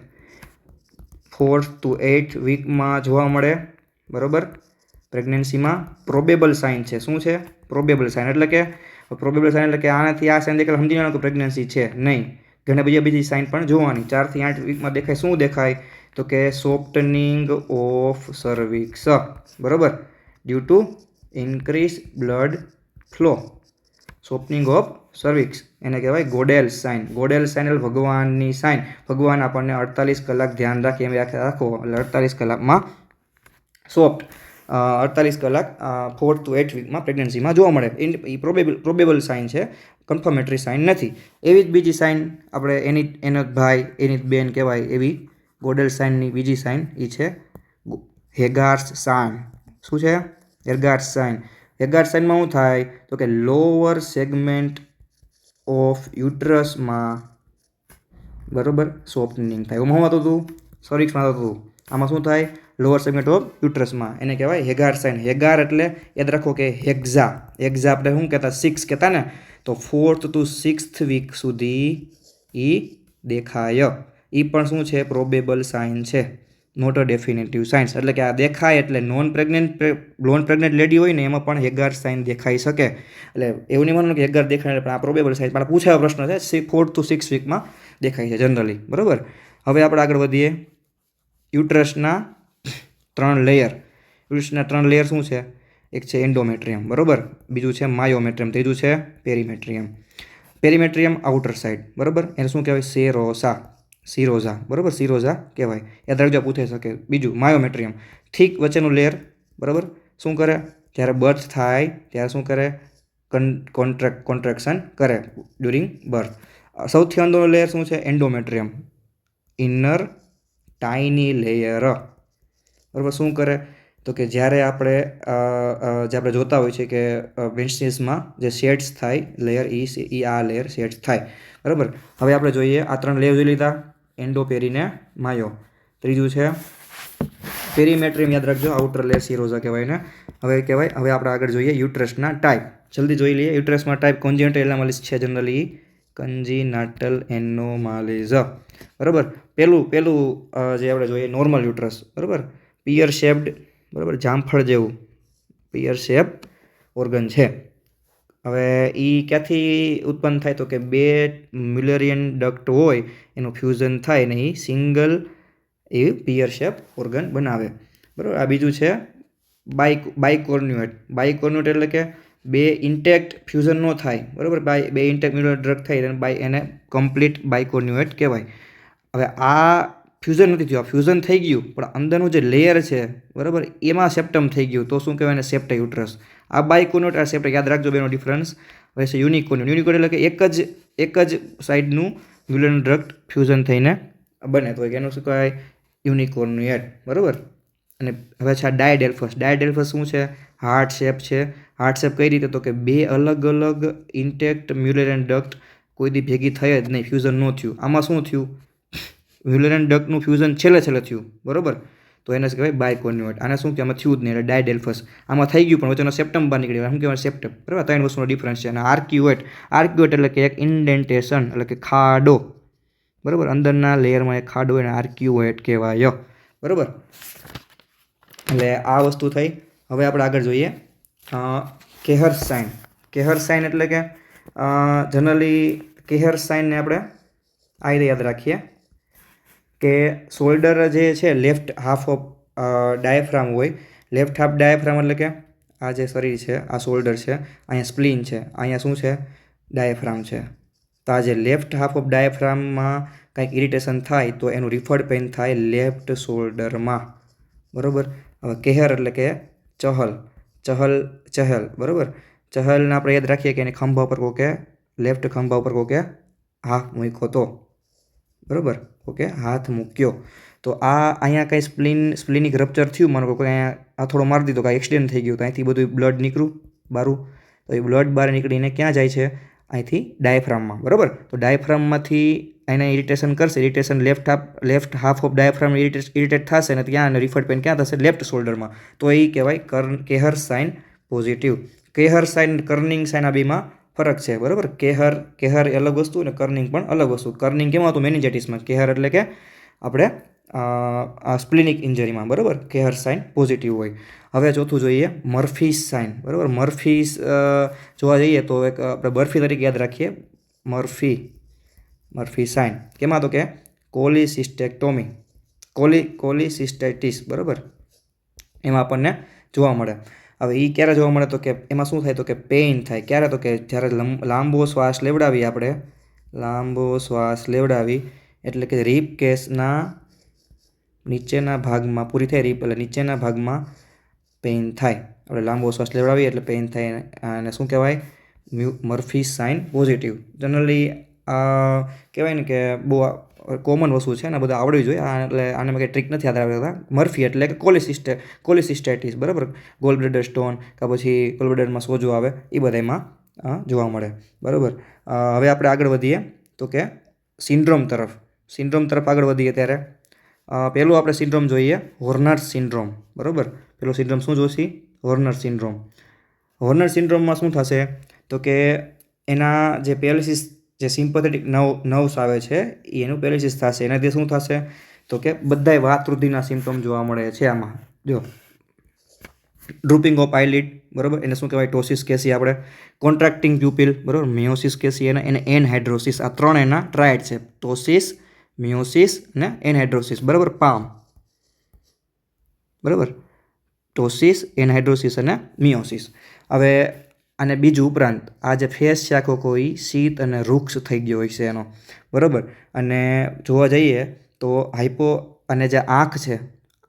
4 to 8 વીકમાં જોવા મળે બરાબર. પ્રેગ્નન્સીમાં પ્રોબેબલ સાઇન છે. શું છે પ્રોબેબલ સાઇન એટલે કે પ્રોબેબલ સાઇન એટલે કે આનાથી આ સાઇન દેખાય સમજી લેવાનું કે પ્રેગ્નન્સી છે નહીં. ઘણા બીજી સાઇન પણ જોવાની. 4 થી 8 વીકમાં દેખાય. શું દેખાય તો કે સોફ્ટનિંગ ઓફ સર્વિક્સ બરાબર due to increase blood flow. Softening of cervix એને કહેવાય ગોડેલ્સ સાઇન. ગોડેલ્સ સાઇન એટલે ભગવાનની સાઇન. ભગવાન આપણને 48 કલાક ધ્યાન રાખે એમ રાખો એટલે 48 કલાકમાં સોફ્ટ 48 કલાક 4 to 8 વીકમાં પ્રેગ્નન્સીમાં જોવા મળે. એ પ્રોબેબલ સાઇન છે કન્ફર્મેટરી સાઇન નથી. એવી જ બીજી સાઇન આપણે એનો ભાઈ એની બેન કહેવાય એવી ગોડેલ્સ સાઇનની બીજી સાઇન એ છે હેગાર્સ સાઇન. શું છે હેગાર્સ સાઇન. હેગાર્સ સાઇનમાં શું થાય તો કે લોઅર સેગમેન્ટ ઓફ યુટ્રસમાં બરાબર સોફ્ટનિંગ થાય. એમાં શું થતું હતું સર્વિક્સમાં થતું હતું. આમાં શું થાય લોઅર સેગમેન્ટ ઓફ યુટ્રસમાં એને કહેવાય હેગાર સાઇન. હેગાર એટલે યાદ રાખો કે હેક્ઝા. હેક્ઝા આપણે શું કહેતા 6 કહેતા ને તો 4th to 6th વીક સુધી એ દેખાય. એ પણ શું છે પ્રોબેબલ સાઇન છે નોટ અ ડેફિનેટિવ સાઇન્સ. એટલે કે આ દેખાય એટલે નોન પ્રેગ્નેન્ટ લેડી હોય ને એમાં પણ હેગાર સાઇન દેખાઈ શકે. એટલે એવું નહીં માનવાનું કે હેગાર દેખાય પણ આ પ્રોબેબલ સાઇન પણ પૂછાયો પ્રશ્ન છે 4 to 6 વીકમાં દેખાય છે જનરલી બરાબર. હવે આપણે આગળ વધીએ. યુટ્રસના 3 લેયર. યુટ્રસના 3 લેયર શું છે એક છે એન્ડોમેટ્રિયમ બરાબર. બીજું છે માયોમેટ્રિયમ. ત્રીજું છે પેરીમેટ્રિયમ. પેરીમેટ્રિયમ આઉટર સાઇડ બરાબર એને શું કહેવાય સિરોઝા બરાબર. સિરોઝા કહેવાય. યાદ રાખજો પૂછાઈ શકે. બીજું માયોમેટ્રિયમ થીક વચ્ચેનું લેયર બરાબર. શું કરે જ્યારે બર્થ થાય ત્યારે શું કરે કોન્ટ્રેક્શન કરે ડ્યુરિંગ બર્થ. સૌથી અંદરનું લેયર શું છે એન્ડોમેટ્રિયમ ઇનર ટાઇની લેયર બરાબર. શું કરે તો કે જ્યારે આપણે જે આપણે જોતા હોય છે કે વેન્સીસમાં જે શેડ્સ થાય લેયર આ લેયર શેડ્સ થાય, બરાબર. હવે આપણે જોઈએ આ 3 લેયર જોઈ લીધા, એન્ડો, પેરી ને માયો. ત્રીજું છે પેરીમેટ્રિયમ, યાદ રાખજો, આઉટર લેયર સિરોઝા કહેવાય ને. હવે આપણે આગળ જોઈએ યુટ્રસના ટાઈપ. જલ્દી જોઈ લઈએ. યુટ્રસમાં ટાઈપ કોન્જેનિટલ એનોમાલીઝ છે જનરલી કન્જીનાટલ એનોમાલીઝ, બરાબર. પેલું જે આપણે જોઈએ નોર્મલ યુટ્રસ, બરાબર, પિયર શેપ્ડ, બરાબર, જામફળ જેવું પિયર શેપ ઓર્ગન છે. હવે એ ક્યાંથી ઉત્પન્ન થાય તો કે 2 મ્યુલેરિયન ડક્ટ હોય એનું ફ્યુઝન થાય ને એ સિંગલ એ પિયર શેપ ઓર્ગન બનાવે, બરાબર. આ બીજું છે બાયકોર્ન્યુએટ. બાયકોર્ન્યુએટ એટલે કે 2 ઇન્ટેક્ટ ફ્યુઝન ન થાય, બરાબર. 2 ઇન્ટેક્ટ મ્યુલેરિયન ડક્ટ થાય એને કમ્પ્લીટ બાયકોર્ન્યુએટ કહેવાય. હવે આ ફ્યુઝન નથી થયું, આ ફ્યુઝન થઈ ગયું પણ અંદરનું જે લેયર છે, બરાબર, એમાં સેપ્ટમ થઈ ગયું, તો શું કહેવાય એને સેપ્ટા યુટ્રસ. આ બાયકોર્ન્યુએટ, આ સેપ્ટા, યાદ રાખજો બેનો ડિફરન્સ. હવે છે યુનિકોર્ન્યુએટ. યુનિકોર્ન્યુએટ એટલે કે એક જ સાઈડનું મ્યુલેરિયન ડક્ટ ફ્યુઝન થઈને બને, તો એનું શું કહેવાય યુનિકોર્ન્યુએટ, બરાબર. અને હવે છે આ ડાયડેલ્ફસ. ડાયડેલ્ફસ શું છે? હાર્ટ શેપ છે. હાર્ટ શેપ કઈ રીતે? તો કે 2 અલગ અલગ ઇન્ટેક્ટ મ્યુલેરિયન ડક્ટ કોઈ દી ભેગી થઈ જ નહીં, ફ્યુઝન ન થયું. આમાં શું થયું? મ્યુલેરિયન ડક્ટનું ફ્યુઝન છેલ્લે થયું, બરાબર, તો એને શું કહેવાય બાયકોર્ન્યુએટ. આને શું કે આમાં થયું જ નહીં એટલે ડાયડેલ્ફસ. આમાં થઈ ગયું પણ વચ્ચેનો સેપ્ટમ બહાર નીકળી ગયો, શું કહેવાય સેપ્ટમ, બરાબર. 3 વસ્તુનો ડિફરન્સ છે. અને આર્ક્યુએટ. આર્ક્યુએટ એટલે કે એક ઇન્ડેન્ટેશન એટલે કે ખાડો, બરાબર, અંદરના લેયરમાં એક ખાડો એને આર્ક્યુએટ કહેવાય, બરાબર. એટલે આ વસ્તુ થઈ. હવે આપણે આગળ જોઈએ કેહર સાઇન. કેહર સાઇન એટલે કે જનરલી કેહર સાઇનને આપણે આ રીતે યાદ રાખીએ કે શોલ્ડર જે છે લેફ્ટ હાફ ઓફ ડાયાફ્રામ હોય. લેફ્ટ હાફ ડાયાફ્રામ એટલે કે આ જે શરીર છે, આ શોલ્ડર છે, અહીંયા સ્પ્લીન છે, અહીંયા શું છે? ડાયાફ્રામ છે. તો આ જે લેફ્ટ હાફ ઓફ ડાયાફ્રામમાં કંઈક ઇરિટેશન થાય તો એનું રિફર્ડ પેઇન થાય લેફ્ટ શોલ્ડરમાં, બરાબર. હવે કેહર એટલે કે ચહલ, બરાબર. ચહલને આપણે યાદ રાખીએ કે એને ખંભા ઉપર કોકે લેફ્ટ ખંભા ઉપર કોકે હાથ મૂક્યો તો, બરાબર, ઓકે, હાથ મૂક્યો તો આ અહીંયા કંઈ સ્પ્લિનિક રપ્ચર થયું, માનો કોઈ અહીંયા આથોડો મારી દીધો, કાંઈ એક્સિડન્ટ થઈ ગયું, તો અહીંથી બધું બ્લડ નીકળ્યું બારું, તો એ બ્લડ બહાર નીકળીને ક્યાં જાય છે? અહીંથી ડાયાફ્રામમાં, બરાબર. તો ડાયાફ્રામમાંથી એને ઇરિટેશન કરશે, irritation left half of diaphragm irritate થશે ને ત્યાં રિફર્ડ પેન ક્યાં થશે? લેફ્ટ શોલ્ડરમાં. તો એ કહેવાય કેહર સાઇન પોઝિટિવ. કેહર સાઇન કર્નિંગ સાઇન આ બેમાં ફરક છે, બરાબર. કેહર એ અલગ વસ્તુ અને કર્નિંગ પણ અલગ વસ્તુ. કર્નિંગ કેમાં હતું? મેનિન્જાઇટિસમાં. કેહર એટલે કે આપણે સ્પ્લિનિક ઇન્જરીમાં, બરાબર. કેહર સાઇન પોઝિટિવ હોય. હવે ચોથું જોઈએ મર્ફીસ સાઇન, બરાબર. મર્ફીસ જોવા જઈએ તો એક આપણે બર્ફી તરીકે યાદ રાખીએ. મર્ફી સાઇન કેમાં? તો કે કોલિસિસ્ટેક્ટોમી, કોલિસિસ્ટેટિસ, બરાબર, એમાં આપણને જોવા મળે. હવે એ ક્યારે જોવા મળે? તો કે એમાં શું થાય? તો કે પેઇન થાય. ક્યારે? તો કે જ્યારે લાંબો શ્વાસ લેવડાવી આપણે, એટલે કે રીપ કેસના નીચેના ભાગમાં પૂરી થાય, રીપ એટલે નીચેના ભાગમાં પેઇન થાય. આપણે લાંબો શ્વાસ લેવડાવીએ એટલે પેઇન થાય, અને શું કહેવાય? Murphy sign positive. જનરલી કહેવાય ને કે બહુ કોમન વસ્તુ છે ને, બધા આવડવી જોઈએ. એટલે આને કંઈ ટ્રીક નથી યાદ રાખતા. મર્ફી એટલે કે કોલિસિસ્ટેટિસ, બરાબર. ગોલબ્લેડર સ્ટોન કે પછી ગોલબ્લેડરમાં સોજો આવે એ બધામાં જોવા મળે, બરાબર. હવે આપણે આગળ વધીએ તો કે સિન્ડ્રોમ તરફ આગળ વધીએ ત્યારે પહેલું આપણે સિન્ડ્રોમ જોઈએ હોર્નર સિન્ડ્રોમ, બરાબર. પેલો સિન્ડ્રોમ શું જોઈશે? હોર્નર સિન્ડ્રોમ. હોર્નર સિન્ડ્રોમમાં શું થશે? તો કે એના જે પેરાલિસિસ, જે સિમ્પેથેટિક નર્વ્સ આવે છે એનું પેરાલિસિસ થશે. એનાથી શું થશે? તો કે બધાય વાતવૃદ્ધિના સિમ્પટમ જોવા મળે છે આમાં. જો ડ્રુપિંગ ઓફ આઈલિડ, બરાબર, એને શું કહેવાય? ટોસિસ કહેશી આપણે. કોન્ટ્રાક્ટિંગ પ્યુપિલ, બરાબર, મિયોસિસ કહેશી એને એનહાઇડ્રોસિસ. આ 3 એના ટ્રાયડ છે: ટોસિસ, મિયોસિસ અને એનહાઇડ્રોસિસ, બરાબર. પામ, બરાબર, ટોસિસ, એનહાઇડ્રોસિસ અને મિયોસિસ. હવે અને બીજું ઉપરાંત આ જે ફેસ છે આખો કોઈ શીત અને વૃક્ષ થઈ ગયો હોય છે એનો, બરાબર. અને જોવા જઈએ તો અને જે આંખ છે,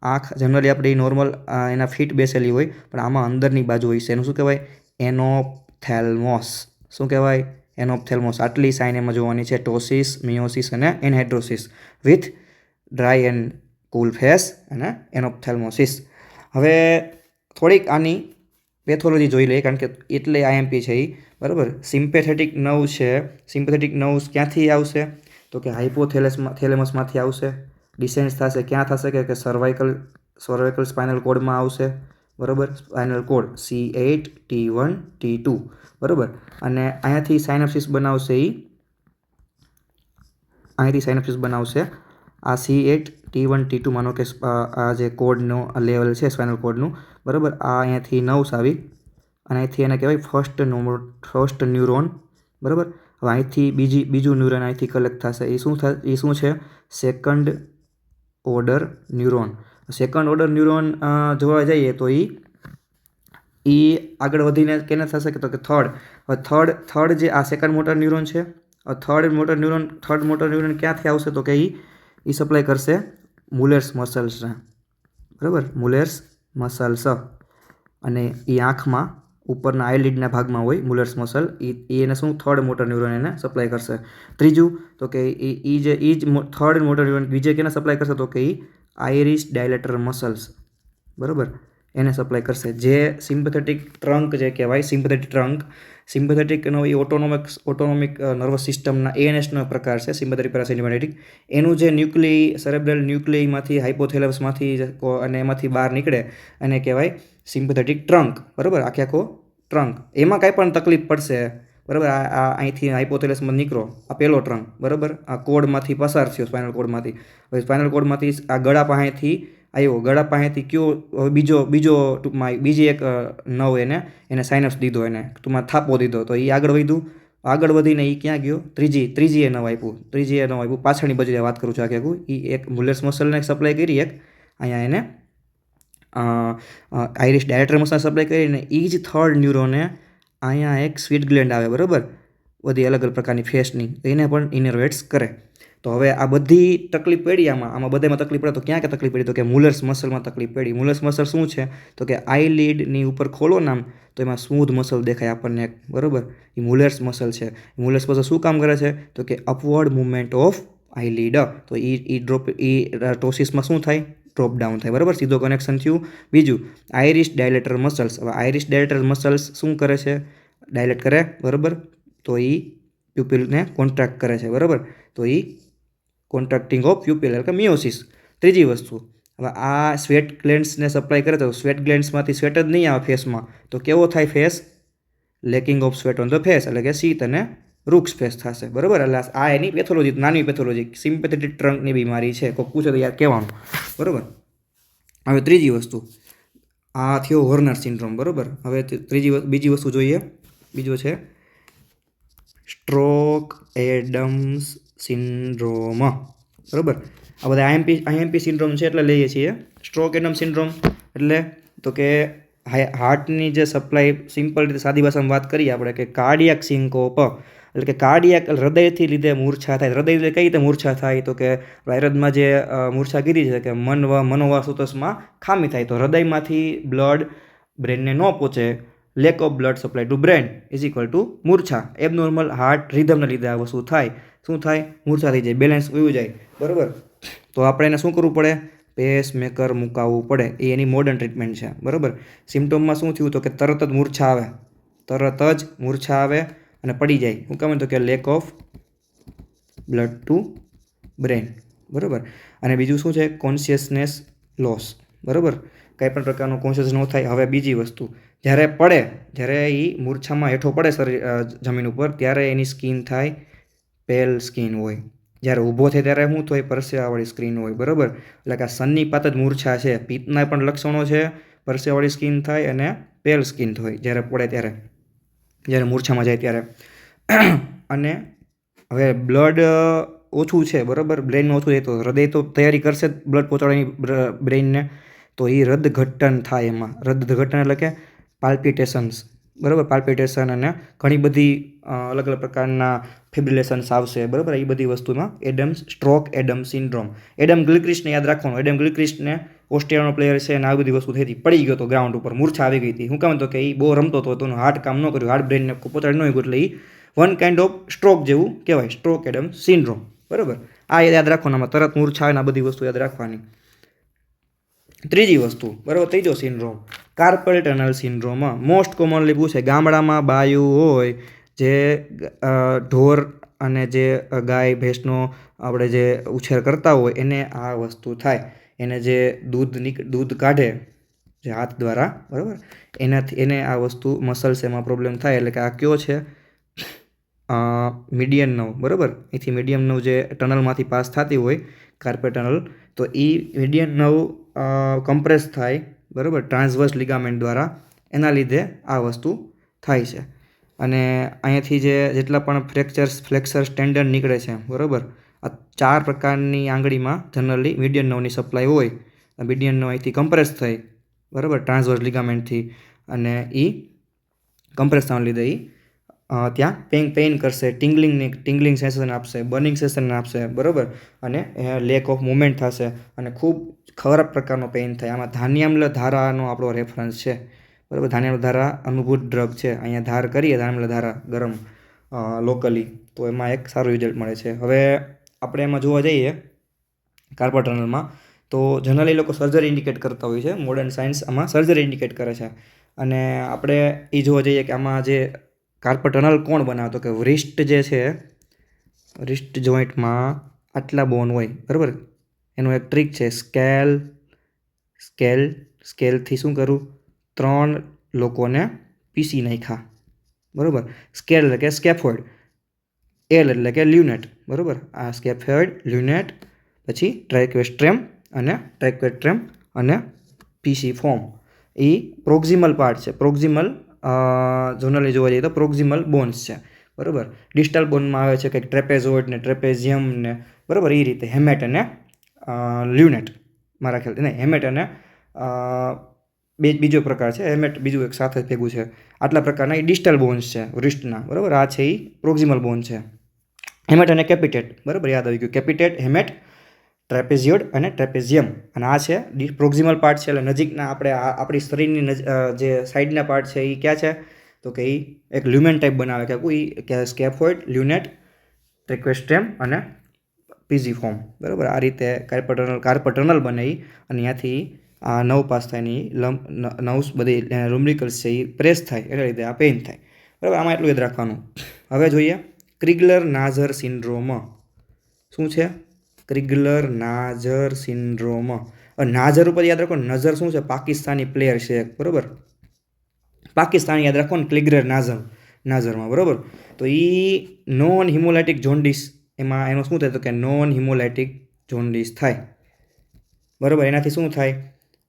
આંખ જનરલી આપણે નોર્મલ એના ફીટ બેસેલી હોય, પણ આમાં અંદરની બાજુ હોય છે, એનું શું કહેવાય? એનોપ્થેલ્મોસ. શું કહેવાય? એનોપ્થેલ્મોસ. આટલી સાઇન એમાં જોવાની છે: ટોસિસ, મિયોસિસ અને anhidrosis with dry and cool face અને એનોપ્થેલ્મોસિસ. હવે થોડીક આની પેથોલોજી જોઈ લઈએ, કારણ કે એટલે આઈએમપી છે એ, બરાબર. સિમ્પેથેટિક નર્વ છે, સિમ્પેથેટિક નર્વ્સ ક્યાંથી આવશે? તો કે હાઇપોથેલેમસમાંથી આવશે. ડિસેન્સ થશે ક્યાં થશે કે સર્વાઇકલ સ્પાઇનલ કોડમાં આવશે, બરાબર. Spinal code C8 T1 T2, બરાબર. અને અહીંયાથી સાયનેપ્સિસ બનાવશે આ C8 T1 T2, માનો કે આ જે કોડનો લેવલ છે સ્પાઇનલ કોડનું, બરાબર. આ અહીંયાથી નર્વ્સ આવી અને અહીંથી એને કહેવાય ફર્સ્ટ ન્યુરોન, બરાબર. હવે અહીંથી બીજું ન્યુરોન અહીંથી કલેક્ટ થશે. એ શું છે? Second order neuron. Second order neuron જોવા જઈએ તો એ આગળ વધીને કેને થશે કે તો કે થર્ડ જે આ સેકન્ડ મોટર ન્યુરોન છે, થર્ડ મોટર ન્યુરોન ક્યાંથી આવશે? તો કે એ સપ્લાય કરશે મુલેર્સ મસલ્સને, બરાબર. મુલેર્સ મસલ્સ, અને એ આંખમાં ઉપરના આઈલિડના ભાગમાં હોય મુલેર્સ મસલ. એને શું? થર્ડ મોટર ન્યુરોન એને સપ્લાય કરશે. ત્રીજું તો કે એ જ થર્ડ મોટર ન્યુરોન બીજે કેને સપ્લાય કરશે? તો કે આઇરિસ ડાયલેટર મસલ્સ, બરાબર, એને સપ્લાય કરશે. જે સિમ્પેથેટિક ટ્રંક જે કહેવાય, સિમ્પેથેટિકનો એ ઓટોનોમિક નર્વસ સિસ્ટમના ANSનો પ્રકાર છે, સિમ્પેથેટિક પેરાસિમ્પેથેટિક. એનું જે સેરેબ્રલ ન્યુક્લિયમાંથી, હાઇપોથેલેમસમાંથી અને એમાંથી બહાર નીકળે અને કહેવાય સિમ્પેથેટિક ટ્રંક, બરાબર. આખો ટ્રંક, એમાં કાંઈ પણ તકલીફ પડશે, બરાબર. આ અહીંથી હાઇપોથેલેમસમાં નીકળો, આ પહેલો ટ્રંક, બરાબર. આ કોડમાંથી પસાર થયો, સ્પાઇનલ કોડમાંથી. હવે સ્પાઇનલ કોડમાંથી આ ગળા પાસેથી આવ્યો, ગળા પાસેથી કયો બીજો ટૂંકમાં બીજી એક નવ એને સાઇનપ્સ દીધો, એને ટૂંકમાં થાપો દીધો. તો એ આગળ વધીને એ ક્યાં ગયો? ત્રીજી એ નવ આપ્યું. પાછળની બાજુ વાત કરું છું આખું. એ એક મુલેર્સ મસલને સપ્લાય કરી, એક અહીંયા એને આઇરિસ ડાયલેટર મસલ સપ્લાય કરીને એ જ થર્ડ ન્યુરોને અહીંયા એક સ્વીટ ગ્લેન્ડ આવે, બરાબર, બધી અલગ અલગ પ્રકારની ફેસની, એને પણ ઇનર્વેટ્સ કરે. તો હવે આ બધી તકલીફ પડી, આમાં બધામાં તકલીફ પડે. તો ક્યાં તકલીફ પડી? તો કે મુલેર્સ મસલમાં તકલીફ પડી. મુલેર્સ મસલ શું છે? તો કે આઈલિડની ઉપર ખોલો નામ, તો એમાં સ્મૂધ મસલ દેખાય આપણને, બરાબર. એ મુલેર્સ મસલ છે. મુલેર્સ મસલ શું કામ કરે છે? તો કે અપવર્ડ મુવમેન્ટ ઓફ આઈલિડ. તો ટોસિસમાં શું થાય? ડ્રોપ ડાઉન થાય, બરાબર. સીધો કનેક્શન થયું. બીજું આઇરિસ ડાયલેટર મસલ્સ. હવે આઇરિસ ડાયલેટર મસલ્સ શું કરે છે? ડાયલેટ કરે, બરાબર. તો એ પ્યુપિલને કોન્ટ્રાક્ટ કરે છે, બરાબર. તો એ કોન્ટ્રાક્ટિંગ ઓફ પ્યુપિલ એટલે કે મિયોસિસ. ત્રીજી વસ્તુ, હવે આ સ્વેટ ગ્લેન્ડ્સને સપ્લાય કરે, તો સ્વેટ ગ્લેન્ડ્સમાંથી સ્વેટ જ નહીં આવે ફેસમાં, તો કેવો થાય face? Lacking of sweat on the face, એટલે કે શીત અને રૂક્ષ ફેસ થશે, બરાબર. એટલે આ એની પેથોલોજી, નાની પેથોલોજી, સિમ્પેથેટિક ટ્રંકની બીમારી છે. કોઈ પૂછે તો યાર કહેવાનું, બરાબર. હવે ત્રીજી વસ્તુ, આ થયો હોર્નર સિન્ડ્રોમ, બરાબર. હવે બીજી વસ્તુ જોઈએ. બીજો છે સ્ટ્રોક એડમ્સ સિન્ડ્રોમ, બરાબર. આ બધા આઈએમપી સિન્ડ્રોમ છે એટલે લઈએ છીએ. સ્ટ્રોક એડમ્સ સિન્ડ્રોમ એટલે તો કે હાર્ટની જે સપ્લાય, સિમ્પલ રીતે સાદી ભાષામાં વાત કરીએ આપણે, કે કાર્ડિયાક સિન્કોપ, એટલે કે કાર્ડિયાક હૃદયથી લીધે મૂર્છા થાય. હૃદય લીધે કઈ રીતે મૂર્છા થાય? તો કે હૃદયમાં જે મૂર્છા કીધી છે કે મનોવાસુતસમાં ખામી થાય, તો હૃદયમાંથી બ્લડ બ્રેનને ન પહોંચે, lack of blood supply to brain is equal to મૂર્છા. એબનોર્મલ હાર્ટ રિધમને લીધે આ વસ્તુ થાય. શું થાય? મૂર્છા થઈ જાય, બેલેન્સ વયું જાય, બરાબર. તો આપણે એને શું કરવું પડે? પેસમેકર મુકાવવું પડે. એ એની મોડર્ન ટ્રીટમેન્ટ છે, બરાબર. સિમ્ટોમમાં શું થયું? તો કે તરત જ મૂર્છા આવે અને પડી જાય. શું કામ? તો કે lack of blood to brain, બરાબર. અને બીજું શું છે? કોન્શિયસનેસ લોસ, બરાબર. કંઈ પણ પ્રકારનો કોન્શિયસ ન થાય. હવે બીજી વસ્તુ, જ્યારે એ મૂર્છામાં હેઠો પડે જમીન ઉપર, ત્યારે એની સ્કિન થાય પેલ સ્કિન હોય. જ્યારે ઊભો થાય ત્યારે શું થાય? પરસેવાવાળી સ્કિન હોય, બરાબર. એટલે કે આ સન્નિપાત જ મૂર્છા છે. પિત્તના પણ લક્ષણો છે, પરસેવાળી સ્કિન થાય અને પેલ સ્કિન હોય જ્યારે પડે ત્યારે, જ્યારે મૂર્છામાં જાય ત્યારે. અને હવે બ્લડ ઓછું છે, બરાબર, બ્રેનમાં ઓછું થાય, તો હૃદય તો તૈયારી કરશે જ બ્લડ પહોંચાડવાની બ્રેઇનને, તો એ હૃદઘટ્ટન થાય. એમાં હૃદઘટ્ટન એટલે કે પાલ્પિટેશન્સ, બરાબર. પાલ્પિટેશન અને ઘણી બધી અલગ અલગ પ્રકારના ફિબ્રિલેશન્સ આવશે, બરાબર. એ બધી વસ્તુમાં સ્ટ્રોક એડમ્સ સિન્ડ્રોમ. એડમ ગિલક્રિસ્ટને યાદ રાખવાનું. એડમ ગિલક્રિસ્ટને ઓસ્ટ્રેલિયાનો પ્લેયર છે અને આ બધી વસ્તુ થઈ હતી. પડી ગયો હતો ગ્રાઉન્ડ ઉપર, મૂર્છા આવી ગઈ હતી. શું કામ? તો કે એ બહુ રમતો હતો, એનું હાર્ટ કામ ન કર્યું, હાર્ટ બ્રેનને પહોંચાડી ન ગયું, એટલે એ વન કાઇન્ડ ઓફ સ્ટ્રોક જેવું કહેવાય, સ્ટ્રોક એડમ્સ સિન્ડ્રોમ, બરાબર. આ યાદ રાખવાનું. આમાં તરત મૂર્છા આવે ને આ બધી વસ્તુ યાદ રાખવાની. ત્રીજી વસ્તુ, બરાબર, ત્રીજો syndrome carpal tunnel syndrome. Most commonly પૂછે, ગામડામાં બાયું હોય જે ઢોર અને જે ગાય ભેંસનો આપણે જે ઉછેર કરતા હોય એને આ વસ્તુ થાય. એને જે દૂધ કાઢે જે હાથ દ્વારા, બરાબર, એનાથી એને આ વસ્તુ મસલ્સ એમાં પ્રોબ્લેમ થાય. એટલે કે આ કયો છે? મીડિયન નર્વ, બરાબર. અહીંથી મીડિયમ નર્વ જે ટનલમાંથી પાસ થતી હોય કાર્પલ ટનલ, તો એ મીડિયન નર્વ કમ્પ્રેસ થાય, બરાબર, ટ્રાન્સવર્સ લિગામેન્ટ દ્વારા. એના લીધે આ વસ્તુ થાય છે. અને અહીંયાથી જેટલા પણ ફ્લેક્સર સ્ટેન્ડર્ડ નીકળે છે, બરાબર, આ 4 પ્રકારની આંગળીમાં જનરલી મીડિયન નર્વની સપ્લાય હોય. મીડિયન નર્વ અહીંથી કમ્પ્રેસ થાય, બરાબર, ટ્રાન્સવર્સ લિગામેન્ટથી, અને એ કમ્પ્રેસ થવાને લીધે એ ત્યાં પેઇન કરશે, ટિંગલિંગ સેન્સેશન આપશે, બર્નિંગ સેન્સેશન આપશે, બરાબર, અને લેક ઓફ મુવમેન્ટ થશે અને ખૂબ ખરાબ પ્રકારનો પેઇન થાય. આમાં ધાન્યામ્લ ધારાનો આપણો રેફરન્સ છે, બરાબર. ધાન્યામ્લ ધારા અનુભૂત ડ્રગ છે. અહીંયા ધાર કરીએ ધાન્યામ્લ ધારા ગરમ લોકલી, તો એમાં એક સારું રિઝલ્ટ મળે છે. હવે આપણે એમાં જોવા જઈએ કાર્પલ ટનલમાં, તો જનરલી લોકો સર્જરી ઇન્ડિકેટ કરતા હોય છે. મોડર્ન સાયન્સ આમાં સર્જરી ઇન્ડિકેટ કરે છે. અને આપણે એ જોવા જઈએ કે આમાં જે કાર્પલ ટનલ કોણ બનાવતો, કે રિસ્ટ જે છે, રિસ્ટ જોઈન્ટમાં આટલા બોન હોય, બરાબર. એનું એક ટ્રીક છે, સ્કેલથી શું કરું, 3 લોકોને પીસી નાખ્યા, બરાબર. સ્કેલ એટલે કે સ્કેફોલ્ડ, એલ એટલે કે લ્યુનેટ, બરાબર. આ સ્કેફોલ્ડ, લ્યુનેટ, પછી ટ્રાઇક્વેસ્ટ્રેમ અને પીસી ફોર્મ. એ પ્રોક્સિમલ પાર્ટ છે. પ્રોક્સિમલ જનરલી જોવા જઈએ તો પ્રોક્સિમલ બોન્સ છે, બરાબર. ડિસ્ટલ બોનમાં આવે છે કંઈક ટ્રેપેઝોઇડ ને ટ્રેપેઝિયમ ને, બરાબર. એ રીતે હેમેટ અને લ્યુનેટ, મારા ખ્યાલથી નહીં, હેમેટ અને બીજો પ્રકાર છે, હેમેટ બીજું એક સાથે ભેગું છે. આટલા પ્રકારના એ ડિસ્ટલ બોન્સ છે રિસ્ટના, બરાબર. આ છે એ પ્રોક્સિમલ બોન છે. હેમેટ અને કેપિટેટ, બરાબર, યાદ આવી ગયું. કેપિટેટ, હેમેટ, ટ્રેપેઝિયોડ અને ટ્રેપેઝિયમ. અને આ છે પ્રોક્સિમલ પાર્ટ છે. એટલે નજીકના આપણી શરીરની જે સાઈડના પાર્ટ છે એ ક્યાં છે? તો કે એ એક લ્યુમેન ટાઈપ બનાવે કે સ્કેફોઇડ, લ્યુનેટ, ટ્રેક્વેસ્ટ્રેમ અને પીઝીફોર્મ, બરાબર. આ રીતે કાર્પલ ટનલ બને અને ત્યાંથી આ નવ પાસ થાય ને નવ્સ બધી લુમ્બ્રિકલ્સ છે એ પ્રેસ થાય, એટલે લીધે આ પેઇન થાય, બરાબર. આમાં એટલું યાદ રાખવાનું. હવે જોઈએ ક્રિગલર નાઝર સિન્ડ્રોમ. શું છે? ક્રિગલર નાઝર સિન્ડ્રોમ. નાઝર ઉપર યાદ રાખો, નઝર શું છે? પાકિસ્તાની પ્લેયર છે, બરાબર. પાકિસ્તાની યાદ રાખો ને, ક્રિગલર નાઝરમાં, બરાબર. તો એ નોન હિમોલાઇટિક જોન્ડિસ, એમાં એનું શું થાય? તો કે નોન હિમોલાઇટિક જોન્ડિસ થાય, બરાબર. એનાથી શું થાય?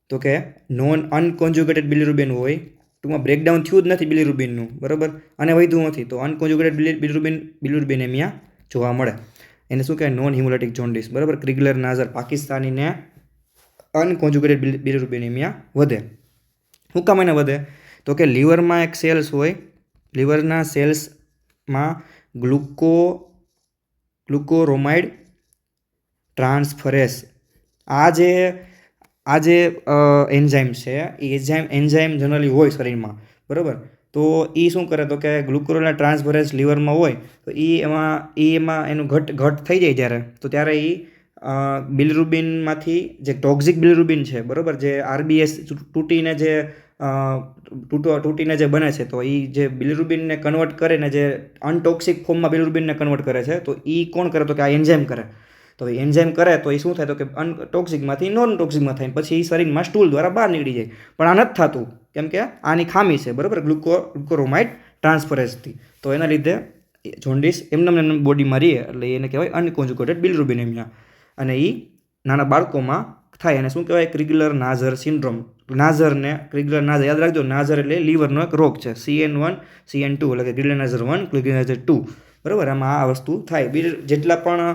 તો કે નોન અનકોન્જ્યુગેટેડ બિલિરુબિન હોય, ટૂંકમાં બ્રેકડાઉન થયું જ નથી બિલિરુબિનનું, બરાબર, અને વધ્યું નથી, તો અનકોન્જ્યુગેટેડ બિલિરુબિનેમિયા જોવા મળે. એને શું કહેવાય? નોન હિમોલાઇટિક જોન્ડિસ, બરાબર. ક્રિગલર નાઝર પાકિસ્તાનીને અનકોન્જ્યુગેટેડ બિલિરુબિનેમિયા વધે. શું કામ એને વધે? તો કે લીવરમાં એક સેલ્સ હોય, લીવરના સેલ્સમાં ગ્લુકોરોમાઇડ ટ્રાન્સફરેસ, આ જે એન્ઝાઇમ છે એ એન્ઝાઇમ જનરલી હોય શરીરમાં, બરાબર. તો એ શું કરે? તો કે ગ્લુકોરોમાઇડ ટ્રાન્સફરેસ લીવરમાં હોય, તો એમાં એનું ઘટ થઈ જાય જ્યારે, તો ત્યારે એ બિલિરુબિનમાંથી જે ટોક્સિક બિલિરુબિન છે, બરાબર, જે આરબીએસ તૂટીને જે બને છે, તો એ જે બિલિરુબિનને કન્વર્ટ કરે ને જે અનટોક્સિક ફોર્મમાં બિલિરુબિનને કન્વર્ટ કરે છે, તો એ કોણ કરે? તો કે આ એન્ઝાઇમ કરે. તો એન્ઝાઇમ કરે તો એ શું થાય? તો કે ટોક્સિકમાંથી નોન ટોક્સિકમાં થાય, પછી એ શરીરમાં સ્ટૂલ દ્વારા બહાર નીકળી જાય. પણ આ નથી થતું, કેમ કે આની ખામી છે, બરાબર, ગ્લુકોરોમાઇડ ટ્રાન્સફરેસથી. તો એના લીધે જોન્ડિસ એમને બોડીમાં રહીએ, એટલે એને કહેવાય અનકોન્જ્યુગેટેડ બિલિરુબિનેમિયા. અને એ નાના બાળકોમાં થાય. અને શું કહેવાય? ક્રિગલર નાઝર સિન્ડ્રોમ. ક્રિગલર નાઝર યાદ રાખજો, નાઝર એટલે લીવરનો એક રોગ છે. CN1 CN2 એટલે કે ક્રિગલર નાઝર 1 ક્રિગલર નાઝર 2, બરાબર. આમાં આ વસ્તુ થાય. જેટલા પણ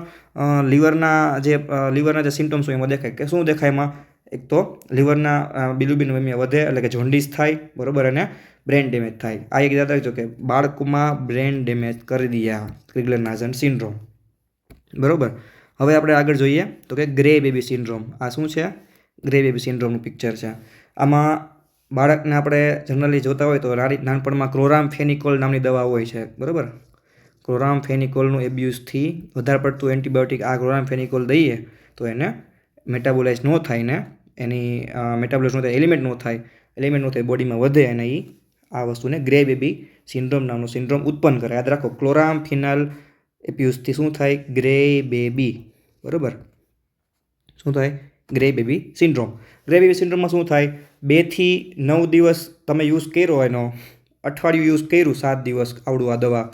લીવરના જે સિમ્ટમ્સ હોય એમાં દેખાય. કે શું દેખાય એમાં? એક તો લીવરના બિલિરુબિનેમિયા વધે, એટલે કે જોન્ડિસ થાય, બરાબર, અને બ્રેન ડેમેજ થાય. આ એક યાદ રાખજો કે બાળકમાં બ્રેન ડેમેજ કરી દે આ ક્રિગલર નાઝર સિન્ડ્રોમ, બરાબર. હવે આપણે આગળ જોઈએ તો કે ગ્રે બેબી સિન્ડ્રોમ. આ શું છે? ગ્રે બેબી સિન્ડ્રોમનું પિક્ચર છે. આમાં બાળકને આપણે જનરલી જોતા હોય તો નાનપણમાં ક્લોરામફેનિકોલ નામની દવા હોય છે, બરાબર. ક્લોરામફેનિકોલનું એબ્યુઝથી વધારે પડતું એન્ટીબાયોટિક આ ક્લોરામફેનિકોલ દઈએ તો એને મેટાબોલાઇઝ ન થાય ને એની મેટાબોલિઝમ થાય, એલિમેન્ટ ન થાય બોડીમાં વધે, અને એ આ વસ્તુને ગ્રે બેબી સિન્ડ્રોમ નામનો સિન્ડ્રોમ ઉત્પન્ન કરે. યાદ રાખો, ક્લોરામફિનાલ એપ્યુસથી શું થાય? Grey baby. બરાબર, શું થાય? Grey baby syndrome. Grey baby સિન્ડ્રોમમાં શું થાય? 2 થી 9 દિવસ તમે યુઝ કર્યો એનો, અઠવાડિયું યુઝ કર્યું, 7 દિવસ આવડું આ દવા,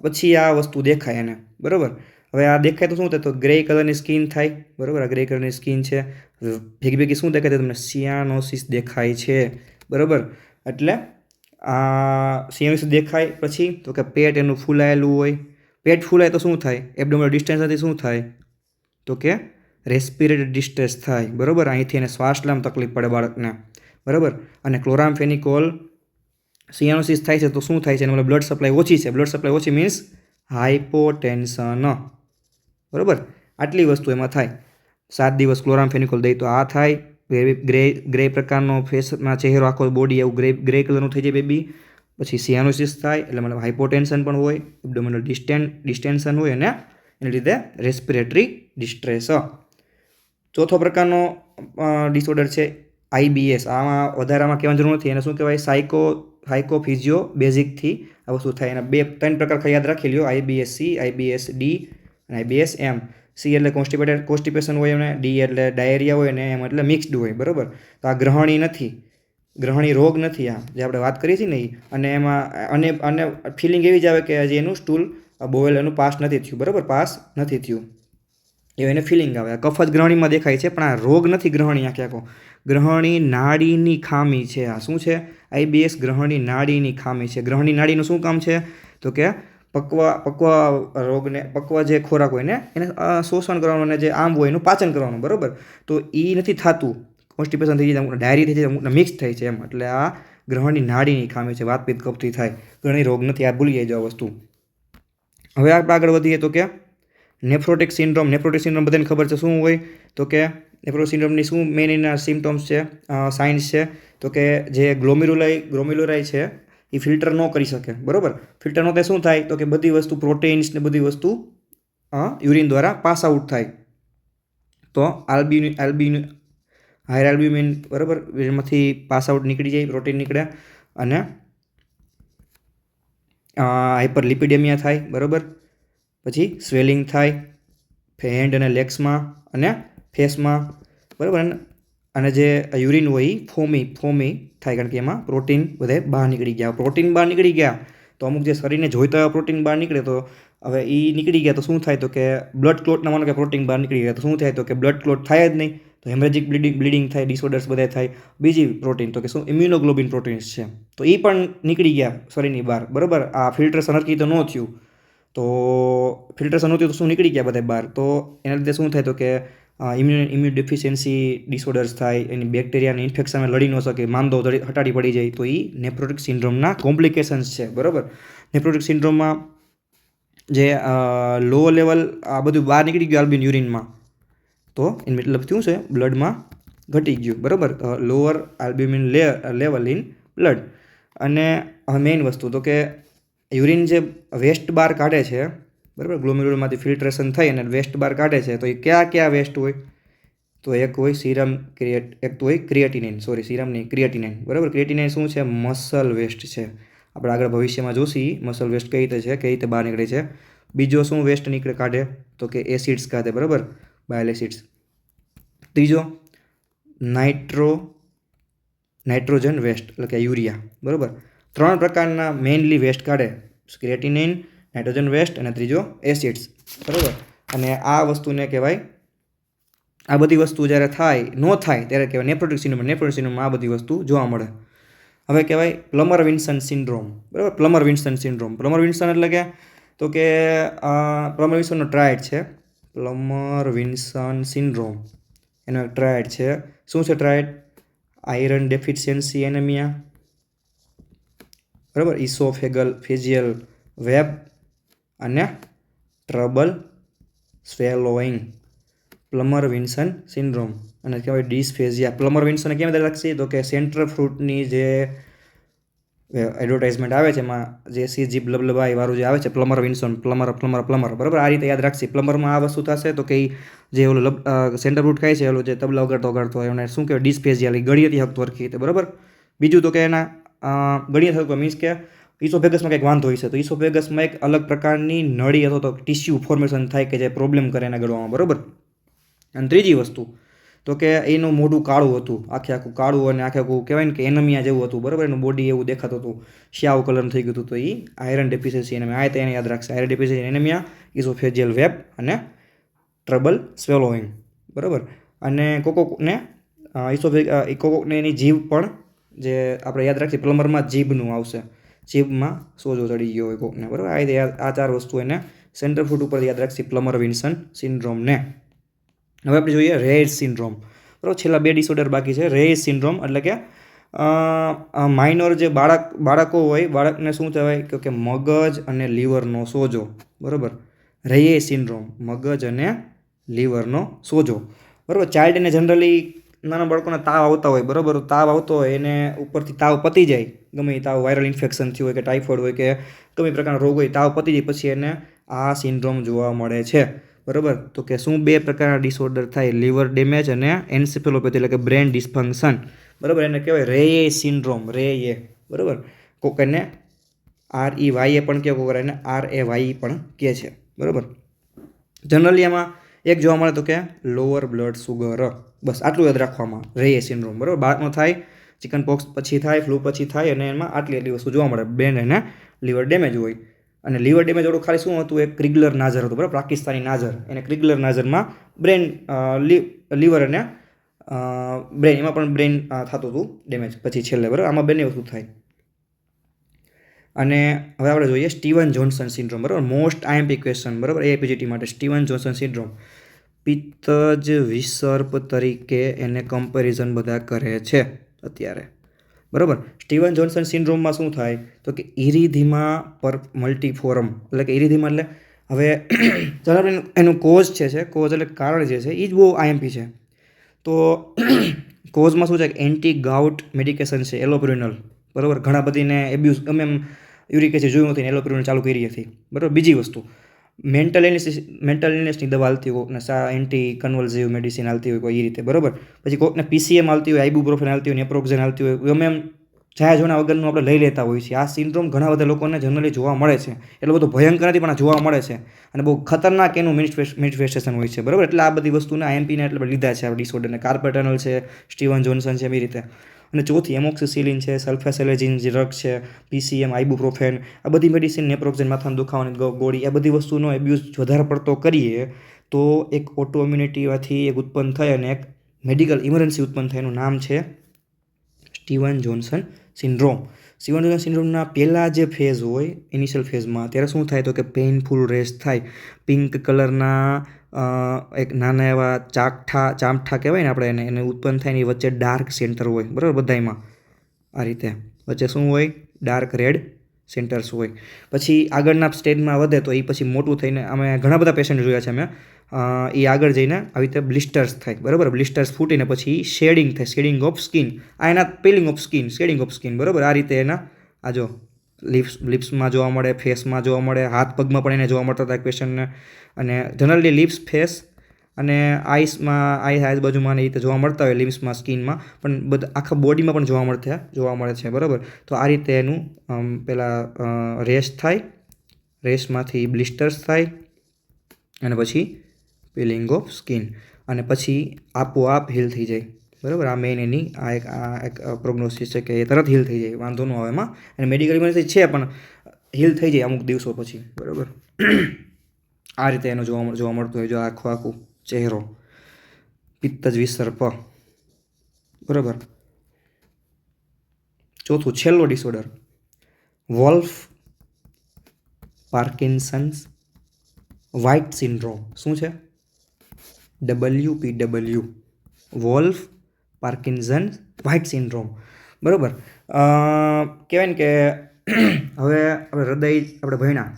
પછી આ વસ્તુ દેખાય એને. બરાબર, હવે આ દેખાય તો શું થાય? તો ગ્રે કલરની સ્કિન થાય. બરાબર, આ ગ્રે કલરની સ્કિન છે. ભેગી ભેગી શું દેખાય? તમને સિયાનોસિસ દેખાય છે. બરાબર, એટલે આ સિયાનોસિસ દેખાય. પછી તો કે પેટ એનું ફૂલાયેલું હોય. પેટ ફૂલાય તો શું થાય? એબ્ડોમિનલ ડિસ્ટન્સથી શું થાય? તો કે રેસ્પિરેટરી ડિસ્ટ્રેસ થાય. બરાબર, અહીંથી એને શ્વાસ લેવામાં તકલીફ પડે બાળકને. બરાબર, અને ક્લોરામફેનિકોલ સિયાનોસિસ થાય છે તો શું થાય છે? એને બ્લડ સપ્લાય ઓછી છે. બ્લડ સપ્લાય ઓછી મીન્સ હાઇપોટેન્શન. બરાબર, આટલી વસ્તુ એમાં થાય. 7 દિવસ ક્લોરામફેનિકોલ દઈ તો આ થાય. ગ્રે પ્રકારનો ફેસમાં ચહેરો, આખો બોડી એવું ગ્રે કલરનું થઈ જાય બેબી. પછી સિયાનોસિસ થાય એટલે મતલબ હાઇપોટેન્શન પણ હોય, એબ્ડોમિનલ ડિસ્ટેન્શન હોય, અને એને લીધે રેસ્પિરેટરી ડિસ્ટ્રેસ. ચોથો પ્રકારનો ડિસઓર્ડર છે IBS. આમાં વધારામાં કહેવાની જરૂર નથી. એને શું કહેવાય? સાયકોફિઝિયો બેઝિકથી આ વસ્તુ થાય. એના 3 પ્રકાર યાદ રાખી લ્યો: IBS C, IBS D અને IBS M. C એટલે કોન્સ્ટિપેશન હોય, અને D એટલે ડાયરિયા હોય, અને M એટલે મિક્સડ હોય. બરાબર, તો આ ગ્રહણી નથી, ગ્રહણી રોગ નથી આ જે આપણે વાત કરીએ છીએ ને એ. અને એમાં અને ફિલિંગ એવી જ આવે કે હજી એનું સ્ટૂલ બોવેલ એનું પાસ નથી થયું. બરાબર, પાસ નથી થયું એવું એને ફિલિંગ આવે. આ કફ જ ગ્રહણીમાં દેખાય છે, પણ આ રોગ નથી ગ્રહણી આખે આખો. ગ્રહણી નાડીની ખામી છે આ. શું છે? IBS ગ્રહણી નાડીની ખામી છે. ગ્રહણી નાડીનું શું કામ છે? તો કે પકવા રોગને, પકવા જે ખોરાક હોય ને એને શોષણ કરવાનું, અને જે આમ હોય એનું પાચન કરવાનું. બરાબર, તો એ નથી થતું. કોન્સ્ટિપેશન થઈ જાય, ડાયરી થઈ જાય, અમુકને મિક્સ થાય છે એમ. એટલે આ ગ્રહણી નાડીની ખામી છે. વાતપીત કફથી થાય, ગ્રહણી રોગ નથી. આ ભૂલી જાય આ વસ્તુ. હવે આપણે આગળ વધીએ તો કે નેફ્રોટિક સિન્ડ્રોમ. નેફ્રોટિક સિન્ડ્રોમ બધાને ખબર છે શું હોય? તો કે નેફ્રોટિક સિન્ડ્રોમની શું મેઇન એના સિમ્ટમ્સ છે, સાઇન્સ છે? તો કે જે ગ્લોમેરુલાઈ છે એ ફિલ્ટર ન કરી શકે. બરાબર, ફિલ્ટર ન થાય શું થાય? તો કે બધી વસ્તુ, પ્રોટીન્સ ને બધી વસ્તુ યુરિન દ્વારા પાસ આઉટ થાય. તો હાયર આલ્બ્યુમિન, બરાબર, એમાંથી પાસ આઉટ નીકળી જાય, પ્રોટીન નીકળે, અને હાઇપરલિપિડેમિયા થાય. બરાબર, પછી સ્વેલિંગ થાય હેન્ડ અને લેગ્સમાં અને ફેસમાં. બરાબર, અને જે યુરિન હોય એ ફોમી થાય, કારણ કે એમાં પ્રોટીન બધે બહાર નીકળી ગયા. પ્રોટીન બહાર નીકળી ગયા તો અમુક જે શરીરને જોઈતા પ્રોટીન બહાર નીકળે, તો હવે એ નીકળી ગયા તો શું થાય? તો કે બ્લડ ક્લોટના માનો કે પ્રોટીન બહાર નીકળી ગયા તો શું થાય? તો કે બ્લડ ક્લોટ થાય જ નહીં, તો હેમરેજિક બ્લીડિંગ થાય, ડિસઓર્ડર્સ બધા થાય. બીજી પ્રોટીન તો કે શું? ઇમ્યુનોગ્લોબિન પ્રોટીન્સ છે, તો એ પણ નીકળી ગયા શરીરની બહાર. બરાબર, આ ફિલ્ટ્રેશન હરખી તો ન થયું, તો ફિલ્ટ્રેશન નહોતું તો શું? નીકળી ગયા બધા બહાર. તો એના લીધે શું થાય? તો કે ઇમ્યુન ડેફિશિયન્સી ડિસઓર્ડર્સ થાય, એની બેક્ટેરિયાની ઇન્ફેક્શન લડી ન શકે, માંદો હટાડી પડી જાય. તો એ નેફ્રોટિક સિન્ડ્રોમના કોમ્પ્લિકેશન્સ છે. બરાબર, નેફ્રોટિક સિન્ડ્રોમમાં જે લો લેવલ આ બધું બહાર નીકળી ગયું આલ્બ્યુમિન યુરિનમાં, તો એ મતલબ શું છે? બ્લડમાં ઘટી ગયું. બરાબર, lower albumin level in blood. અને હવે મેઇન વસ્તુ તો કે યુરિન જે વેસ્ટ બહાર કાઢે છે, બરાબર, ગ્લોમેરુલમાંથી ફિલ્ટ્રેશન થઈ અને વેસ્ટ બહાર કાઢે છે, તો એ કયા વેસ્ટ હોય? તો એક હોય સીરમ એક તો હોય ક્રિએટિનિન. સીરમ નહીં, ક્રિએટિનિન. બરાબર, ક્રિએટિનિન શું છે? મસલ વેસ્ટ છે. આપણે આગળ ભવિષ્યમાં જોશી મસલ વેસ્ટ કઈ રીતે છે, કઈ રીતે બહાર નીકળે છે. બીજો શું વેસ્ટ કાઢે? તો કે એસિડ્સ કાઢે. બરાબર, બાયલ એસિડ્સ. ત્રીજો નાઇટ્રોજન વેસ્ટ, એટલે કે યુરિયા. બરાબર, 3 પ્રકારના મેઇનલી વેસ્ટ કાઢે: ક્રિએટિનિન, નાઇટ્રોજન વેસ્ટ, અને ત્રીજો એસિડ્સ. બરાબર, અને આ વસ્તુને કહેવાય, આ બધી વસ્તુ જ્યારે ન થાય ત્યારે કહેવાય નેફ્રોટિક સિન્ડ્રોમ. નેફ્રોટિક સિન્ડ્રોમમાં આ બધી વસ્તુ જોવા મળે. હવે કહેવાય પ્લમર વિન્સન સિન્ડ્રોમ. બરાબર, plummer Vinson syndrome. Plummer Vinson એટલે કે તો કે પ્લમર વિન્સનનો ટ્રાયડ છે. પ્લમર વિન્સન સિન્ડ્રોમ એનો એક ટ્રાયડ છે. શું છે ટ્રાયડ? આયરન ડેફિશિયન્સી એનેમિયા, બરાબર, ઇસોફેજિયલ વેબ, અને trouble swallowing. Plummer Vinson syndrome. અને કહેવાય ડિસ્ફેઝિયા. પ્લમર વિન્સન કેમ લાગશે? તો કે સેન્ટ્રલ ફ્રૂટની જે એડવર્ટાઇઝમેન્ટ આવે છે એમાં જે સીજી બ્લબલબાઈ વાળું જે આવે છે પ્લમર વિન્સોન પ્લમર બરાબર. આ રીતે યાદ રાખશે. પ્લમરમાં આ વસ્તુ થશે તો કે જે ઓલું સેન્ટર ફ્રૂટ ખાય છે ઓલું જે તબલા વગાડતો હોય એને શું કહેવાય ડિસ્પેઝિયા ગળિયેથી હકતો હરખી રીતે બરાબર. બીજું તો કે એના ગળિયા થતું મીન્સ કે ઇસોફેગસમાં કંઈક વાંધો હોય છે તો ઇસોફેગસમાં એક અલગ પ્રકારની નળી અથવા તો ટિશ્યુ ફોર્મેશન થાય કે જે પ્રોબ્લેમ કરે એના ગળવામાં બરાબર. અને ત્રીજી વસ્તુ તો કે એનું મોઢું કાળું હતું, આખું કાળું અને આખું કહેવાય ને કે એનમિયા જેવું હતું બરાબર. એનું બોડી એવું દેખાતું હતું, શ્યાવ કલરનું થઈ ગયું હતું. તો એ આયરન ડેફિશિયન્સી એનેમિયા. આ તેને યાદ રાખશે. આયરન ડેફિશિયન્સી એનેમિયા, ઇસોફેજિયલ વેબ અને ટ્રબલ સ્વેલોઈંગ બરાબર. અને કોકોને કોકોને એની જીભ પણ જે આપણે યાદ રાખીએ પ્લમરમાં જીભનું આવશે, જીભમાં સોજો ચડી ગયો હોય કોકને બરાબર. આ રીતે આ 4 વસ્તુ એને સેન્ટર ફૂટ ઉપર યાદ રાખશે પ્લમર વિન્સન સિન્ડ્રોમને. હવે આપણે જોઈએ રેયર સિન્ડ્રોમ બરાબર. છેલ્લા 2 ડિસઓર્ડર બાકી છે. રેયર સિન્ડ્રોમ એટલે કે માઇનોર જે બાળકો હોય બાળકને શું કહેવાય કે મગજ અને લીવરનો સોજો બરાબર. રેયર સિન્ડ્રોમ મગજ અને લીવરનો સોજો બરાબર. ચાઇલ્ડને જનરલી નાના બાળકોને તાવ આવતા હોય બરાબર. તાવ આવતો હોય એને ઉપરથી તાવ પતી જાય, ગમે એ તાવ વાયરલ ઇન્ફેક્શન થયું હોય કે ટાઇફોઇડ હોય કે ગમે પ્રકારનો રોગ હોય, તાવ પતી જાય પછી એને આ સિન્ડ્રોમ જોવા મળે છે બરાબર. તો કે શું 2 પ્રકારના ડિસઓર્ડર થાય, લીવર ડેમેજ અને એન્સેફેલોપેથી એટલે કે બ્રેન ડિસ્ફંક્શન બરાબર. એને કહેવાય રેયે સિન્ડ્રોમ, રેયે બરાબર. કોક એને REYA પણ કહે, કોક એને RAYE પણ કહે છે બરાબર. જનરલી એમાં એક જોવા મળે તો કે લોઅર બ્લડ સુગર, બસ આટલું યાદ રાખવામાં. રેયે સિન્ડ્રોમ બરાબર. બાળકનો થાય, ચિકન પોક્સ પછી થાય, ફ્લૂ પછી થાય અને એમાં આટલી વસ્તુ જોવા મળે. બ્રેન અને લીવર ડેમેજ હોય. અને લીવર ડેમેજ વાળું ખાલી શું હતું, એક ક્રિગલર નાઝર હતું બરાબર, પાકિસ્તાની નાઝર. એને ક્રિગલર નાઝરમાં બ્રેન લીવર અને બ્રેન એમાં પણ બ્રેન થતું હતું ડેમેજ પછી છેલ્લે બરાબર. આમાં બંને વસ્તુ થાય. અને હવે આપણે જોઈએ સ્ટીવન જોન્સન સિન્ડ્રોમ બરાબર. મોસ્ટ IMP ક્વેશ્ચન બરાબર AIPGT માટે. સ્ટીવન જોન્સન સિન્ડ્રોમ પિત્તજ વિસર્પ તરીકે એને કમ્પેરિઝન બધા કરે છે અત્યારે બરાબર. સ્ટીવન જોન્સન સિન્ડ્રોમમાં શું થાય તો કે ઇરિધીમા પર મલ્ટીફોરમ એટલે કે ઇરિધીમા એટલે હવે ચાલો એનું કોઝ છે કોઝ એટલે કારણ જે છે એ જ બહુ IMP છે. તો કોઝમાં શું છે કે એન્ટી ગાઉટ મેડિકેશન છે એલોપ્રિનલ બરાબર. ઘણા બધીને એબ્યુઝ ગમે એમ યુરિક એસિડ જોયું નથી ને એલોપ્રિનલ ચાલુ કરી હતી બરાબર. બીજી વસ્તુ મેન્ટલ ઇલનેસની દવા હાલતી હોય કોકને એન્ટી કન્વલ્સિવ મેડિસિન હાલતી હોય કોઈ એ રીતે બરાબર. પછી કોકને PCM હાલતી હોય, આઇબુપ્રોફેન હાલતી હોય, નેપ્રોક્ઝેન હાલતી હોય, ગમે એમ જાયા જોના વગરનું આપણે લઈ લેતા હોઈએ છીએ. આ સિન્ડ્રોમ ઘણા બધા લોકોને જનરલી જોવા મળે છે. એટલો બધો ભયંકર નથી પણ આ જોવા મળે છે અને બહુ ખતરનાક એનું મેનિફેસ્ટેશન હોય છે બરાબર. એટલે આ બધી વસ્તુના IMPને એટલે લીધા છે આ ડિસઓર્ડરને. કાર્પલ ટનલ છે, સ્ટીવન જોન્સન છે એવી રીતે. અને ચોથી એમોક્સિસિલિન છે, સલ્ફેસેલેજિન જે ડ્રગ છે, PCM, આઇબુપ્રોફેન, આ બધી મેડિસિન, નેપ્રોક્ઝેન માથાનો દુખાવાની ગોળી, આ બધી વસ્તુનો એબ્યુઝ વધારે પડતો કરીએ તો એક ઓટોઇમ્યુનિટીમાંથી એક ઉત્પન્ન થાય અને એક મેડિકલ ઇમરજન્સી ઉત્પન્ન થાય. એનું નામ છે Steven Johnson syndrome. Steven Johnson સિન્ડ્રોમના પહેલાં જે ફેઝ હોય ઇનિશિયલ ફેઝમાં ત્યારે શું થાય તો કે પેઇનફુલ રેસ થાય. પિંક કલરના એક નાના એવા ચામઠા કહેવાય ને આપણે એને ઉત્પન્ન થાય ને એ વચ્ચે ડાર્ક સેન્ટર હોય બરાબર બધાયમાં. આ રીતે વચ્ચે શું હોય ડાર્ક રેડ સેન્ટર્સ હોય. પછી આગળના સ્ટેજમાં વધે તો એ પછી મોટું થઈને અમે ઘણા બધા પેશન્ટ જોયા છે અમે. એ આગળ જઈને આવી રીતે બ્લિસ્ટર્સ થાય બરાબર. બ્લિસ્ટર્સ ફૂટીને પછી શેડિંગ થાય, શેડિંગ ઓફ સ્કિન. આ એના peeling of skin, shedding of skin બરાબર. આ રીતે એના આ જો લિપ્સમાં જોવા મળે, ફેસમાં જોવા મળે, હાથ પગમાં પણ એને જોવા મળતા હતા પેશન્ટને. અને જનરલી લિપ્સ, ફેસ અને આઈસમાં આજુબાજુમાં એ રીતે જોવા મળતા હોય લિમ્સમાં, સ્કિનમાં પણ બધા આખા બોડીમાં પણ જોવા મળે છે બરાબર. તો આ રીતે એનું પહેલાં રેસ થાય, રેસમાંથી બ્લિસ્ટર્સ થાય અને પછી પીલિંગ ઓફ સ્કિન અને પછી આપોઆપ હીલ થઈ જાય બરાબર. આ મેઇન એની આ એક પ્રોગ્નોસિસ છે કે એ તરત હીલ થઈ જાય, વાંધો ન આવે એમાં. અને મેડિકલ ઇમરજન્સી છે પણ હીલ થઈ જાય અમુક દિવસો પછી બરાબર. આ રીતે એનો જોવા મળતું હોય જો આખું ચહેરો પિત્તજ વિસર્પ બરાબર. ચોથું છેલ્લો disorder wolf Parkinson's white syndrome. શું છે? WPW wolf Parkinson's white syndrome બરાબર. કહેવાય ને કે હવે આપણે હૃદય આપણે ભણ્યા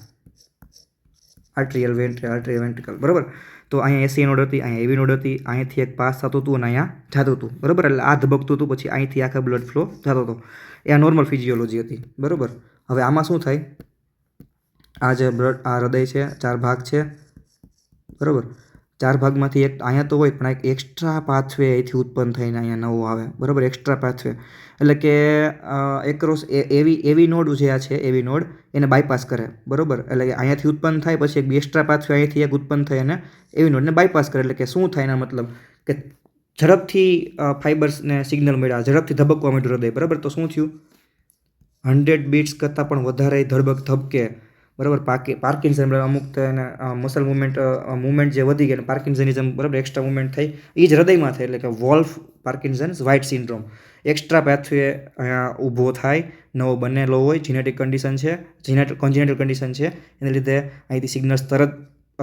આર્ટ્રિયલ વેન્ટ્રિકલ બરાબર. તો અહીંયા એસી નોડ હતી, અહીંયા એવી નોડ હતી, અહીંથી એક પાસ થતું હતું અને અહીંયા જતું હતું, બરાબર. એટલે આ ધબકતું હતું, પછી અહીંથી આખા બ્લડ ફ્લો થતો હતો. એ આ નોર્મલ ફિઝિયોલોજી હતી, બરાબર. હવે આમાં શું થાય, આ જે બ્લડ, આ હૃદય છે, 4 ભાગ છે, બરાબર. 4 ભાગમાંથી એક અહીંયા તો હોય, પણ એક એક્સ્ટ્રા પાથવે અહીંથી ઉત્પન્ન થઈને અહીંયા નવો આવે, બરાબર. એક્સ્ટ્રા પાથવે એટલે કે એક્રોસ એવી નોડ જે આ છે, એવી નોડ એને બાયપાસ કરે, બરાબર. એટલે કે અહીંયાથી ઉત્પન્ન થાય, પછી એક એક્સ્ટ્રા પાથવે અહીંથી એક ઉત્પન્ન થાય અને એવી નોડને બાયપાસ કરે. એટલે કે શું થાય એના મતલબ કે ઝડપથી ફાઇબર્સને સિગ્નલ મળ્યા, ઝડપથી ધબકવા માંડ્યું હૃદય, બરાબર. તો શું થયું, 100 બીટ્સ કરતાં પણ વધારે ધબકે, બરાબર. પાર્કિન્સન અમુક એને મસલ મુવમેન્ટ જે વધી ગયા, પાર્કિન્સનિઝમ, બરાબર, એક્સ્ટ્રા મુવમેન્ટ થઈ, એ જ હૃદયમાં થાય. એટલે કે wolf Parkinson's white syndrome. Extra pathway અહીંયા ઊભો થાય, નવો બનેલો હોય, જીનેટિક કન્ડિશન છે, કોન્જિનેટલ કન્ડિશન છે, એને લીધે અહીંથી સિગ્નલ્સ તરત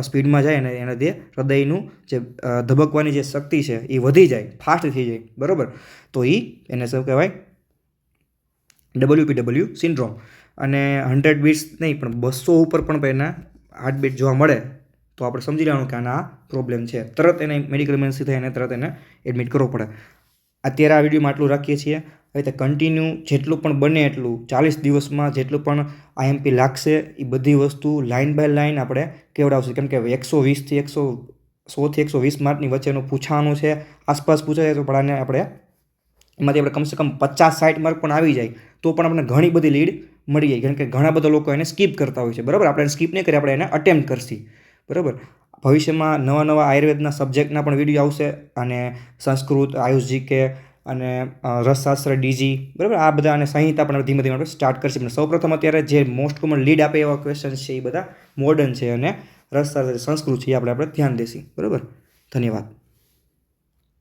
સ્પીડમાં જાય અને એના લીધે હૃદયનું જે ધબકવાની જે શક્તિ છે એ વધી જાય, ફાસ્ટ થઈ જાય, બરાબર. તો એને શું કહેવાય, WPW સિન્ડ્રોમ. અને 100 બીટ્સ નહીં પણ 200 ઉપર પણ એના હાર્ટબીટ જોવા મળે તો આપણે સમજી લેવાનું કે આના આ પ્રોબ્લેમ છે. તરત એને મેડિકલ ઇમરજન્સી થાય અને તરત એને એડમિટ કરવો પડે. અત્યારે આ વિડીયોમાં આટલું રાખીએ છીએ. હવે તે કન્ટિન્યુ જેટલું પણ બને એટલું 40 દિવસમાં જેટલું પણ IMP લાગશે એ બધી વસ્તુ લાઇન બાય લાઇન આપણે કેવડાવશું. કેમ કે 120 થી 120 માર્કની વચ્ચેનું પૂછવાનું છે, આસપાસ પૂછાય તો પણ આને આપણે એમાંથી આપણે કમસે કમ 50-60 માર્ક પણ આવી જાય તો પણ આપણે ઘણી બધી લીડ મળી જાય. કારણ કે ઘણા બધા લોકો એને સ્કીપ કરતા હોય છે, બરાબર. આપણે એને સ્કીપ નહીં કરીએ, આપણે એને અટેમ્પ્ટ કરશી, બરાબર. ભવિષ્યમાં નવા આયુર્વેદના સબ્જેક્ટના પણ વિડીયો આવશે, અને સંસ્કૃત, આયુષ જીકે અને રસશાસ્ત્ર DG, બરાબર. આ બધા અને સંહિતા પણ ધીમે ધીમે આપણે સ્ટાર્ટ કરશે. પણ સૌપ્રથમ અત્યારે જે મોસ્ટ કોમન લીડ આપે એવા ક્વેશ્ચન્સ છે એ બધા મોડર્ન છે, અને રસશાસ્ત્ર સંસ્કૃત છે એ આપણે ધ્યાન દેશી, બરાબર. ધન્યવાદ.